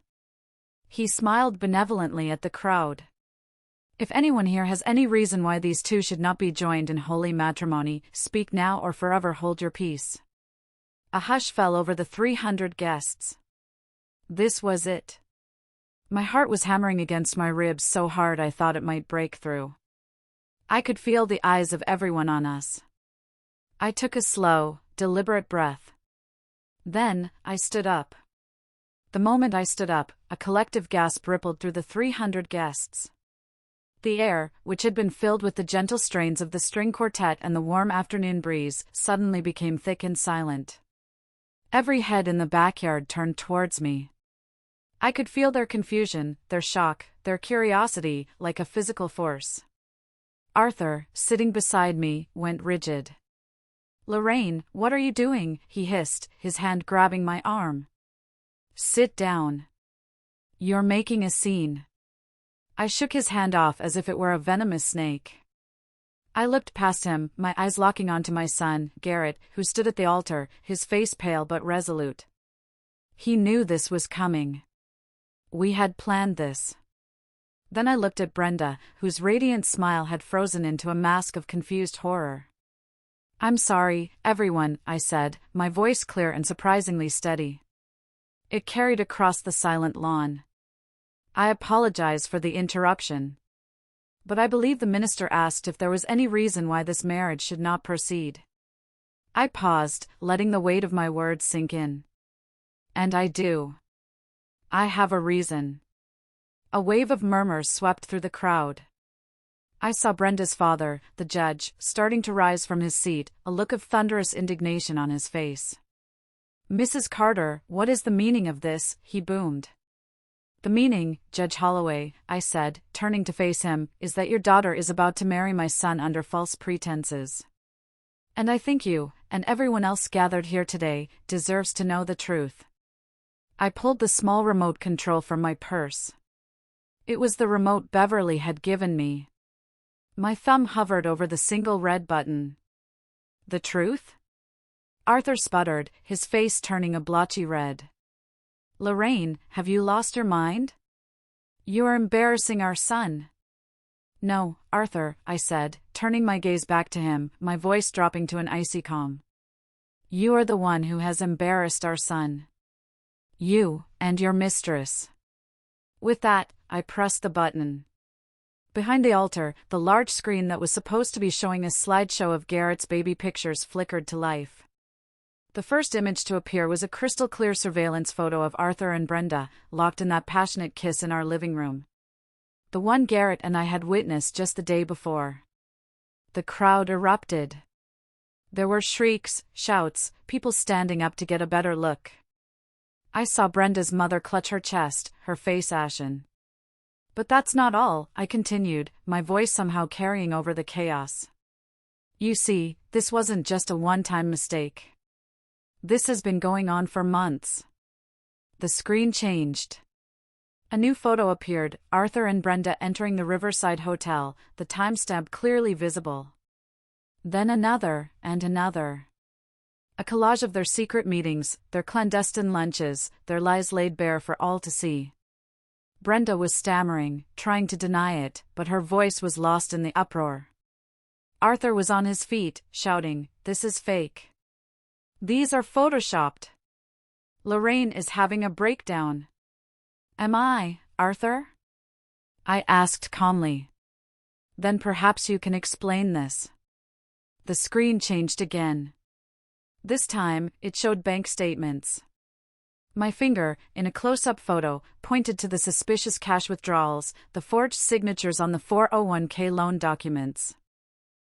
He smiled benevolently at the crowd. "If anyone here has any reason why these two should not be joined in holy matrimony, speak now or forever hold your peace." A hush fell over the 300 guests. This was it. My heart was hammering against my ribs so hard I thought it might break through. I could feel the eyes of everyone on us. I took a slow, deliberate breath. Then, I stood up. The moment I stood up, a collective gasp rippled through the 300 guests. The air, which had been filled with the gentle strains of the string quartet and the warm afternoon breeze, suddenly became thick and silent. Every head in the backyard turned towards me. I could feel their confusion, their shock, their curiosity, like a physical force. Arthur, sitting beside me, went rigid. "Lorraine, what are you doing?" he hissed, his hand grabbing my arm. "Sit down. You're making a scene." I shook his hand off as if it were a venomous snake. I looked past him, my eyes locking onto my son, Garrett, who stood at the altar, his face pale but resolute. He knew this was coming. We had planned this. Then I looked at Brenda, whose radiant smile had frozen into a mask of confused horror. "I'm sorry, everyone," I said, my voice clear and surprisingly steady. It carried across the silent lawn. "I apologize for the interruption." But I believe the minister asked if there was any reason why this marriage should not proceed. I paused, letting the weight of my words sink in. And I do. I have a reason. A wave of murmurs swept through the crowd. I saw Brenda's father, the judge, starting to rise from his seat, a look of thunderous indignation on his face. "Mrs. Carter, what is the meaning of this?" he boomed. "The meaning, Judge Holloway," I said, turning to face him, "is that your daughter is about to marry my son under false pretenses. And I think you, and everyone else gathered here today, deserves to know the truth." I pulled the small remote control from my purse. It was the remote Beverly had given me. My thumb hovered over the single red button. "The truth?" Arthur sputtered, his face turning a blotchy red. "Lorraine, have you lost your mind? You are embarrassing our son." "No, Arthur," I said, turning my gaze back to him, my voice dropping to an icy calm. "You are the one who has embarrassed our son. You, and your mistress." With that, I pressed the button. Behind the altar, the large screen that was supposed to be showing a slideshow of Garrett's baby pictures flickered to life. The first image to appear was a crystal-clear surveillance photo of Arthur and Brenda, locked in that passionate kiss in our living room. The one Garrett and I had witnessed just the day before. The crowd erupted. There were shrieks, shouts, people standing up to get a better look. I saw Brenda's mother clutch her chest, her face ashen. "But that's not all," I continued, my voice somehow carrying over the chaos. "You see, this wasn't just a one-time mistake. This has been going on for months." The screen changed. A new photo appeared, Arthur and Brenda entering the Riverside Hotel, the timestamp clearly visible. Then another, and another. A collage of their secret meetings, their clandestine lunches, their lies laid bare for all to see. Brenda was stammering, trying to deny it, but her voice was lost in the uproar. Arthur was on his feet, shouting, "This is fake. These are photoshopped. Lorraine is having a breakdown." "Am I, Arthur?" I asked calmly. "Then perhaps you can explain this." The screen changed again. This time, it showed bank statements. My finger, in a close-up photo, pointed to the suspicious cash withdrawals, the forged signatures on the 401k loan documents.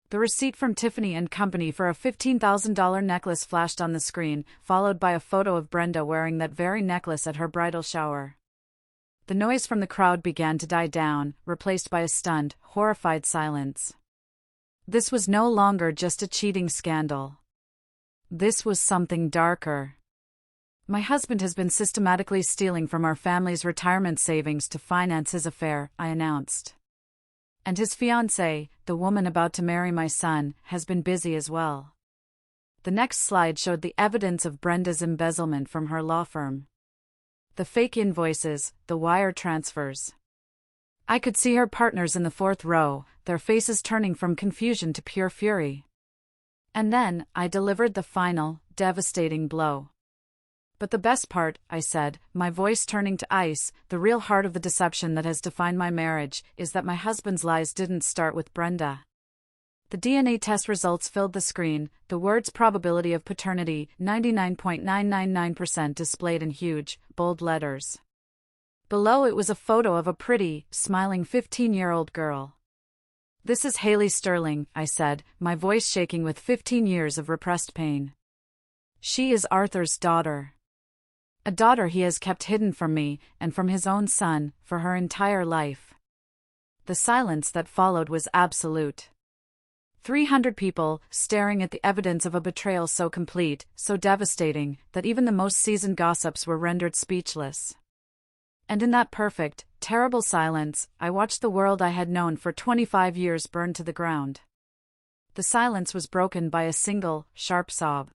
The receipt from Tiffany and Company for a $15,000 necklace flashed on the screen, followed by a photo of Brenda wearing that very necklace at her bridal shower. The noise from the crowd began to die down, replaced by a stunned, horrified silence. This was no longer just a cheating scandal. This was something darker. "My husband has been systematically stealing from our family's retirement savings to finance his affair," I announced. "And his fiancée, the woman about to marry my son, has been busy as well." The next slide showed the evidence of Brenda's embezzlement from her law firm. The fake invoices, the wire transfers. I could see her partners in the fourth row, their faces turning from confusion to pure fury. And then, I delivered the final, devastating blow. "But the best part," I said, my voice turning to ice, "the real heart of the deception that has defined my marriage, is that my husband's lies didn't start with Brenda." The DNA test results filled the screen, the words "probability of paternity, 99.999%" displayed in huge, bold letters. Below it was a photo of a pretty, smiling 15-year-old girl. "This is Haley Sterling," I said, my voice shaking with 15 years of repressed pain. "She is Arthur's daughter. A daughter he has kept hidden from me, and from his own son, for her entire life." The silence that followed was absolute. 300 people, staring at the evidence of a betrayal so complete, so devastating, that even the most seasoned gossips were rendered speechless. And in that perfect, terrible silence, I watched the world I had known for 25 years burn to the ground. The silence was broken by a single, sharp sob.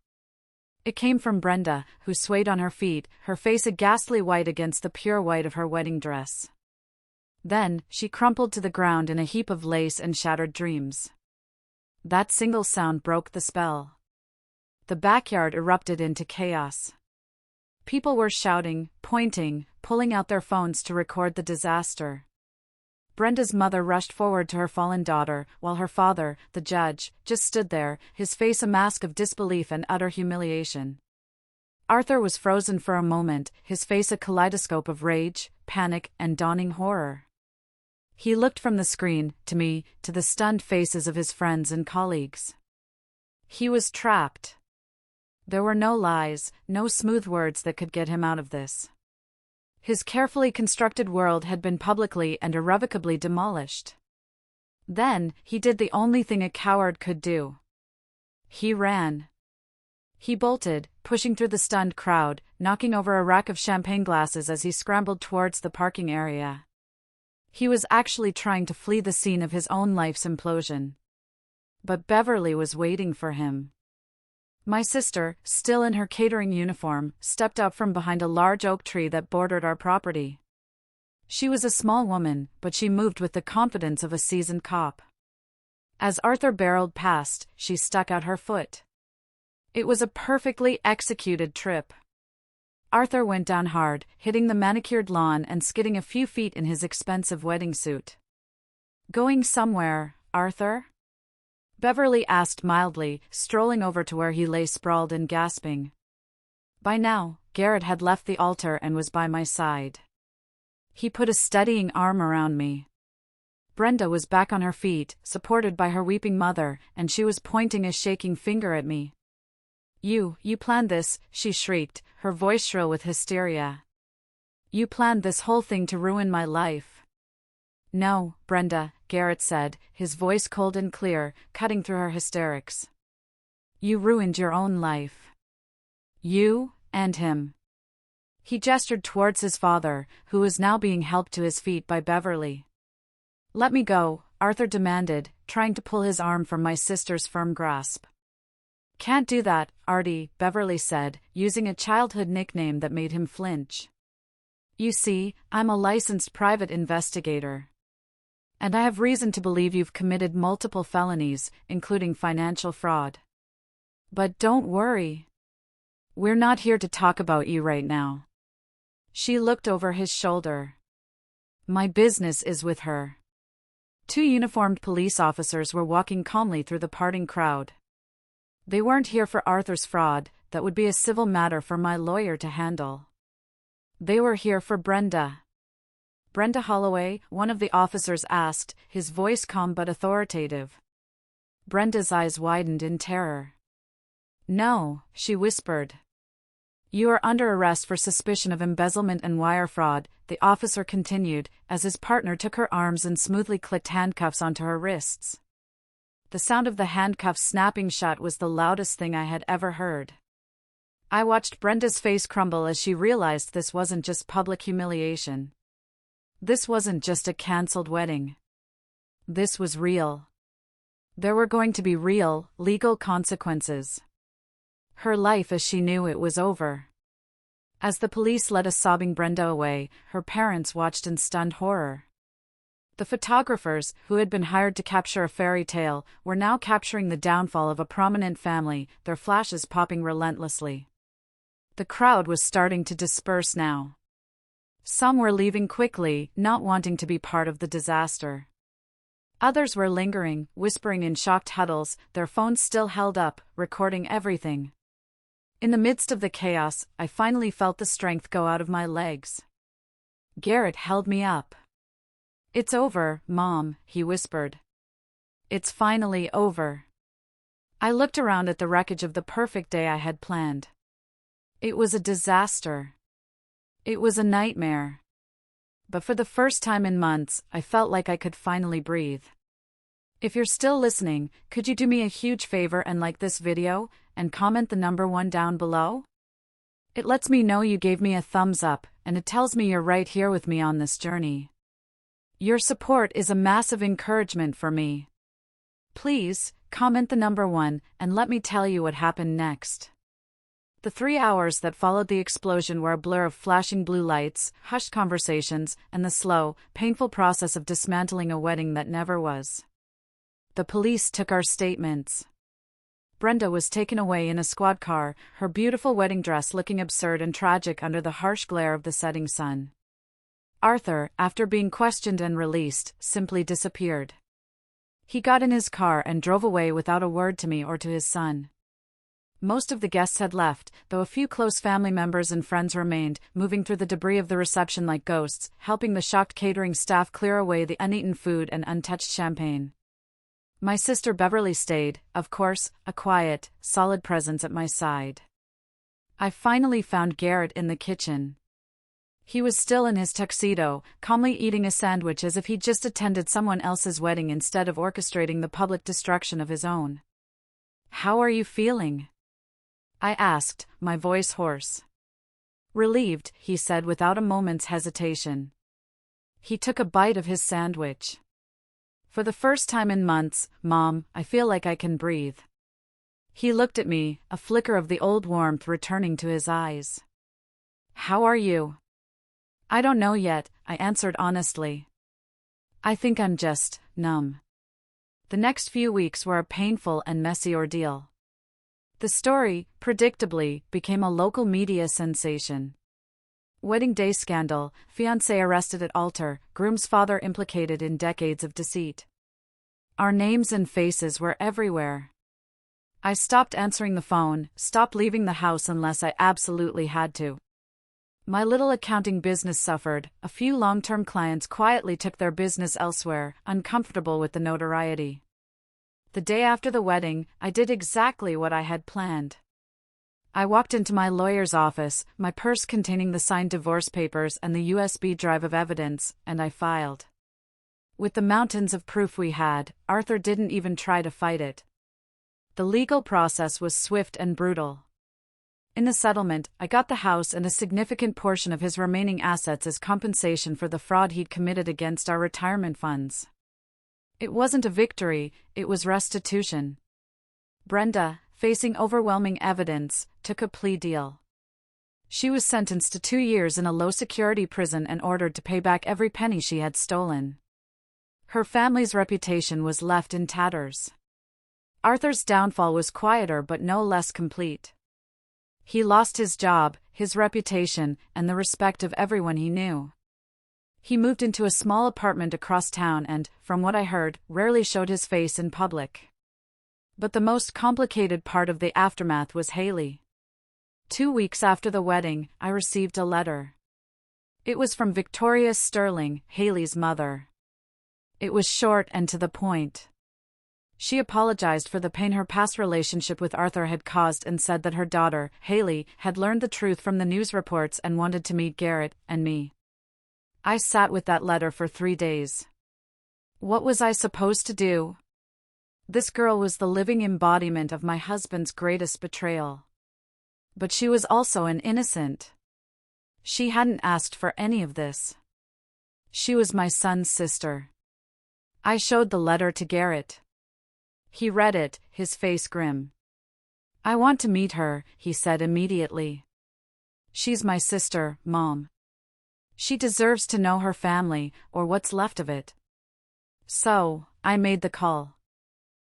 It came from Brenda, who swayed on her feet, her face a ghastly white against the pure white of her wedding dress. Then, she crumpled to the ground in a heap of lace and shattered dreams. That single sound broke the spell. The backyard erupted into chaos. People were shouting, pointing, pulling out their phones to record the disaster. Brenda's mother rushed forward to her fallen daughter, while her father, the judge, just stood there, his face a mask of disbelief and utter humiliation. Arthur was frozen for a moment, his face a kaleidoscope of rage, panic, and dawning horror. He looked from the screen, to me, to the stunned faces of his friends and colleagues. He was trapped. There were no lies, no smooth words that could get him out of this. His carefully constructed world had been publicly and irrevocably demolished. Then, he did the only thing a coward could do. He ran. He bolted, pushing through the stunned crowd, knocking over a rack of champagne glasses as he scrambled towards the parking area. He was actually trying to flee the scene of his own life's implosion. But Beverly was waiting for him. My sister, still in her catering uniform, stepped out from behind a large oak tree that bordered our property. She was a small woman, but she moved with the confidence of a seasoned cop. As Arthur barreled past, she stuck out her foot. It was a perfectly executed trip. Arthur went down hard, hitting the manicured lawn and skidding a few feet in his expensive wedding suit. "Going somewhere, Arthur?" Beverly asked mildly, strolling over to where he lay sprawled and gasping. By now, Garrett had left the altar and was by my side. He put a steadying arm around me. Brenda was back on her feet, supported by her weeping mother, and she was pointing a shaking finger at me. You planned this," she shrieked, her voice shrill with hysteria. "You planned this whole thing to ruin my life." "No, Brenda," Garrett said, his voice cold and clear, cutting through her hysterics. "You ruined your own life. You, and him." He gestured towards his father, who was now being helped to his feet by Beverly. "Let me go," Arthur demanded, trying to pull his arm from my sister's firm grasp. "Can't do that, Artie," Beverly said, using a childhood nickname that made him flinch. "You see, I'm a licensed private investigator. And I have reason to believe you've committed multiple felonies, including financial fraud. But don't worry. We're not here to talk about you right now." She looked over his shoulder. "My business is with her." Two uniformed police officers were walking calmly through the parting crowd. They weren't here for Arthur's fraud, that would be a civil matter for my lawyer to handle. They were here for Brenda. "Brenda Holloway?" one of the officers asked, his voice calm but authoritative. Brenda's eyes widened in terror. "No," she whispered. "You are under arrest for suspicion of embezzlement and wire fraud," the officer continued, as his partner took her arms and smoothly clicked handcuffs onto her wrists. The sound of the handcuffs snapping shut was the loudest thing I had ever heard. I watched Brenda's face crumble as she realized this wasn't just public humiliation. This wasn't just a cancelled wedding. This was real. There were going to be real, legal consequences. Her life as she knew it was over. As the police led a sobbing Brenda away, her parents watched in stunned horror. The photographers, who had been hired to capture a fairy tale, were now capturing the downfall of a prominent family, their flashes popping relentlessly. The crowd was starting to disperse now. Some were leaving quickly, not wanting to be part of the disaster. Others were lingering, whispering in shocked huddles, their phones still held up, recording everything. In the midst of the chaos, I finally felt the strength go out of my legs. Garrett held me up. "It's over, Mom," he whispered. "It's finally over." I looked around at the wreckage of the perfect day I had planned. It was a disaster. It was a nightmare. But for the first time in months, I felt like I could finally breathe. If you're still listening, could you do me a huge favor and like this video, and comment the number 1 down below? It lets me know you gave me a thumbs up, and it tells me you're right here with me on this journey. Your support is a massive encouragement for me. Please, comment the number 1, and let me tell you what happened next. The 3 hours that followed the explosion were a blur of flashing blue lights, hushed conversations, and the slow, painful process of dismantling a wedding that never was. The police took our statements. Brenda was taken away in a squad car, her beautiful wedding dress looking absurd and tragic under the harsh glare of the setting sun. Arthur, after being questioned and released, simply disappeared. He got in his car and drove away without a word to me or to his son. Most of the guests had left, though a few close family members and friends remained, moving through the debris of the reception like ghosts, helping the shocked catering staff clear away the uneaten food and untouched champagne. My sister Beverly stayed, of course, a quiet, solid presence at my side. I finally found Garrett in the kitchen. He was still in his tuxedo, calmly eating a sandwich as if he'd just attended someone else's wedding instead of orchestrating the public destruction of his own. "How are you feeling?" I asked, my voice hoarse. "Relieved," he said without a moment's hesitation. He took a bite of his sandwich. "For the first time in months, Mom, I feel like I can breathe." He looked at me, a flicker of the old warmth returning to his eyes. "How are you?" "I don't know yet," I answered honestly. "I think I'm just numb." The next few weeks were a painful and messy ordeal. The story, predictably, became a local media sensation. Wedding day scandal, fiancé arrested at altar, groom's father implicated in decades of deceit. Our names and faces were everywhere. I stopped answering the phone, stopped leaving the house unless I absolutely had to. My little accounting business suffered, a few long-term clients quietly took their business elsewhere, uncomfortable with the notoriety. The day after the wedding, I did exactly what I had planned. I walked into my lawyer's office, my purse containing the signed divorce papers and the USB drive of evidence, and I filed. With the mountains of proof we had, Arthur didn't even try to fight it. The legal process was swift and brutal. In the settlement, I got the house and a significant portion of his remaining assets as compensation for the fraud he'd committed against our retirement funds. It wasn't a victory, it was restitution. Brenda, facing overwhelming evidence, took a plea deal. She was sentenced to 2 years in a low-security prison and ordered to pay back every penny she had stolen. Her family's reputation was left in tatters. Arthur's downfall was quieter but no less complete. He lost his job, his reputation, and the respect of everyone he knew. He moved into a small apartment across town and, from what I heard, rarely showed his face in public. But the most complicated part of the aftermath was Haley. 2 weeks after the wedding, I received a letter. It was from Victoria Sterling, Haley's mother. It was short and to the point. She apologized for the pain her past relationship with Arthur had caused and said that her daughter, Haley, had learned the truth from the news reports and wanted to meet Garrett and me. I sat with that letter for 3 days. What was I supposed to do? This girl was the living embodiment of my husband's greatest betrayal. But she was also an innocent. She hadn't asked for any of this. She was my son's sister. I showed the letter to Garrett. He read it, his face grim. "I want to meet her," he said immediately. "She's my sister, Mom. She deserves to know her family, or what's left of it." So, I made the call.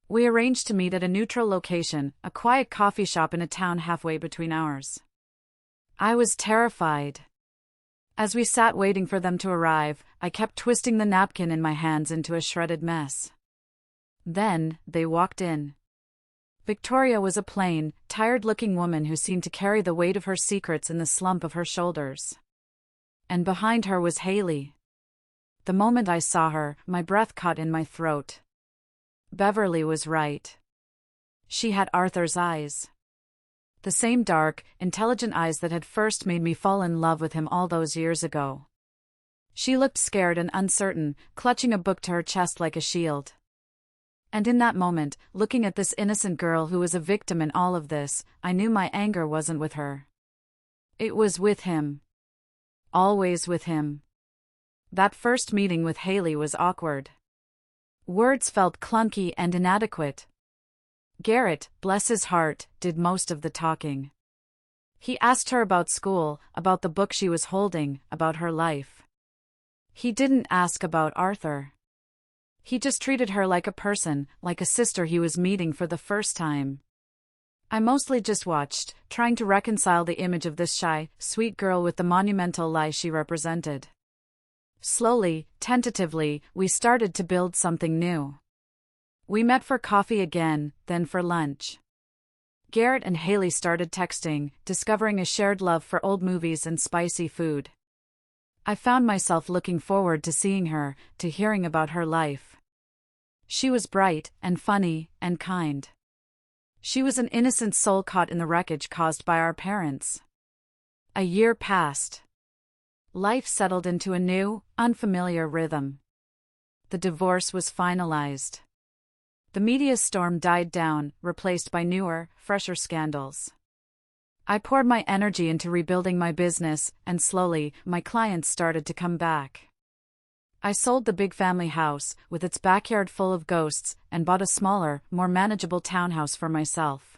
We arranged to meet at a neutral location, a quiet coffee shop in a town halfway between ours. I was terrified. As we sat waiting for them to arrive, I kept twisting the napkin in my hands into a shredded mess. Then, they walked in. Victoria was a plain, tired-looking woman who seemed to carry the weight of her secrets in the slump of her shoulders. And behind her was Haley. The moment I saw her, my breath caught in my throat. Beverly was right. She had Arthur's eyes. The same dark, intelligent eyes that had first made me fall in love with him all those years ago. She looked scared and uncertain, clutching a book to her chest like a shield. And in that moment, looking at this innocent girl who was a victim in all of this, I knew my anger wasn't with her. It was with him. Always with him. That first meeting with Haley was awkward. Words felt clunky and inadequate. Garrett, bless his heart, did most of the talking. He asked her about school, about the book she was holding, about her life. He didn't ask about Arthur. He just treated her like a person, like a sister he was meeting for the first time. I mostly just watched, trying to reconcile the image of this shy, sweet girl with the monumental lie she represented. Slowly, tentatively, we started to build something new. We met for coffee again, then for lunch. Garrett and Haley started texting, discovering a shared love for old movies and spicy food. I found myself looking forward to seeing her, to hearing about her life. She was bright, and funny, and kind. She was an innocent soul caught in the wreckage caused by our parents. A year passed. Life settled into a new, unfamiliar rhythm. The divorce was finalized. The media storm died down, replaced by newer, fresher scandals. I poured my energy into rebuilding my business, and slowly, my clients started to come back. I sold the big family house, with its backyard full of ghosts, and bought a smaller, more manageable townhouse for myself.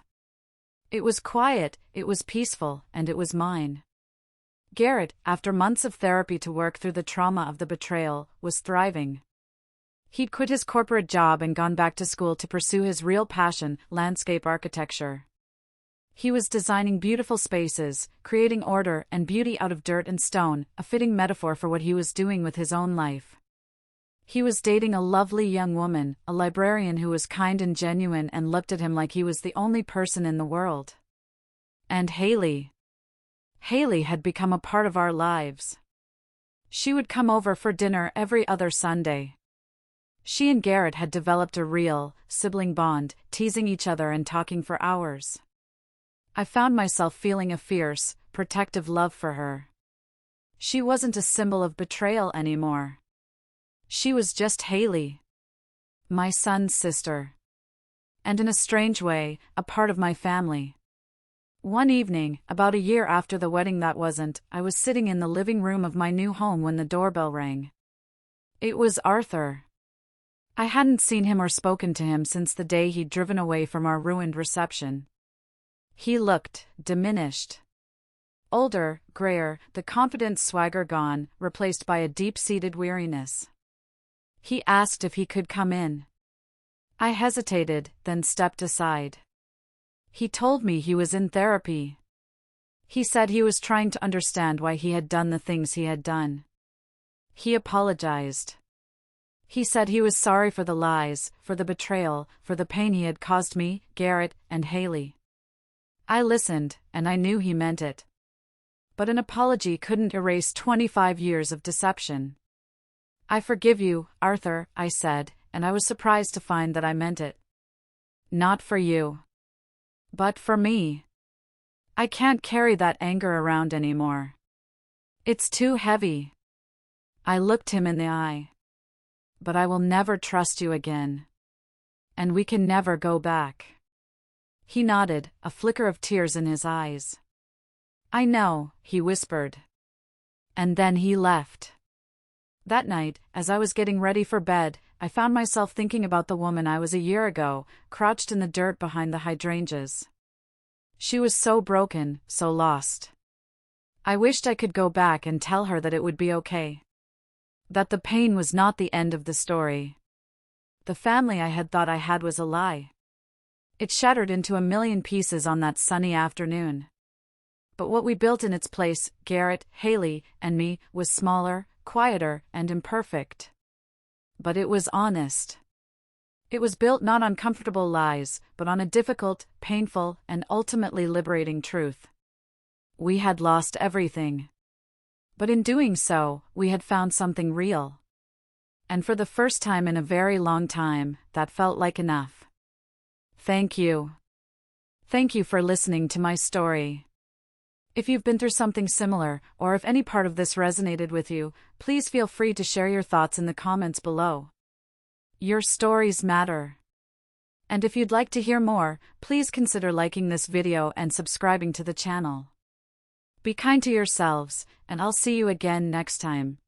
It was quiet, it was peaceful, and it was mine. Garrett, after months of therapy to work through the trauma of the betrayal, was thriving. He'd quit his corporate job and gone back to school to pursue his real passion, landscape architecture. He was designing beautiful spaces, creating order and beauty out of dirt and stone, a fitting metaphor for what he was doing with his own life. He was dating a lovely young woman, a librarian who was kind and genuine and looked at him like he was the only person in the world. And Haley. Haley had become a part of our lives. She would come over for dinner every other Sunday. She and Garrett had developed a real, sibling bond, teasing each other and talking for hours. I found myself feeling a fierce, protective love for her. She wasn't a symbol of betrayal anymore. She was just Haley. My son's sister. And in a strange way, a part of my family. One evening, about a year after the wedding I was sitting in the living room of my new home when the doorbell rang. It was Arthur. I hadn't seen him or spoken to him since the day he'd driven away from our ruined reception. He looked diminished. Older, grayer, the confident swagger gone, replaced by a deep-seated weariness. He asked if he could come in. I hesitated, then stepped aside. He told me he was in therapy. He said he was trying to understand why he had done the things he had done. He apologized. He said he was sorry for the lies, for the betrayal, for the pain he had caused me, Garrett, and Haley. I listened, and I knew he meant it. But an apology couldn't erase 25 years of deception. I forgive you, Arthur, I said, and I was surprised to find that I meant it. Not for you. But for me. I can't carry that anger around anymore. It's too heavy. I looked him in the eye. But I will never trust you again. And we can never go back. He nodded, a flicker of tears in his eyes. I know, he whispered. And then he left. That night, as I was getting ready for bed, I found myself thinking about the woman I was a year ago, crouched in the dirt behind the hydrangeas. She was so broken, so lost. I wished I could go back and tell her that it would be okay. That the pain was not the end of the story. The family I had thought I had was a lie. It shattered into a million pieces on that sunny afternoon. But what we built in its place, Garrett, Haley, and me, was smaller, quieter, and imperfect. But it was honest. It was built not on comfortable lies, but on a difficult, painful, and ultimately liberating truth. We had lost everything. But in doing so, we had found something real. And for the first time in a very long time, that felt like enough. Thank you. Thank you for listening to my story. If you've been through something similar, or if any part of this resonated with you, please feel free to share your thoughts in the comments below. Your stories matter. And if you'd like to hear more, please consider liking this video and subscribing to the channel. Be kind to yourselves, and I'll see you again next time.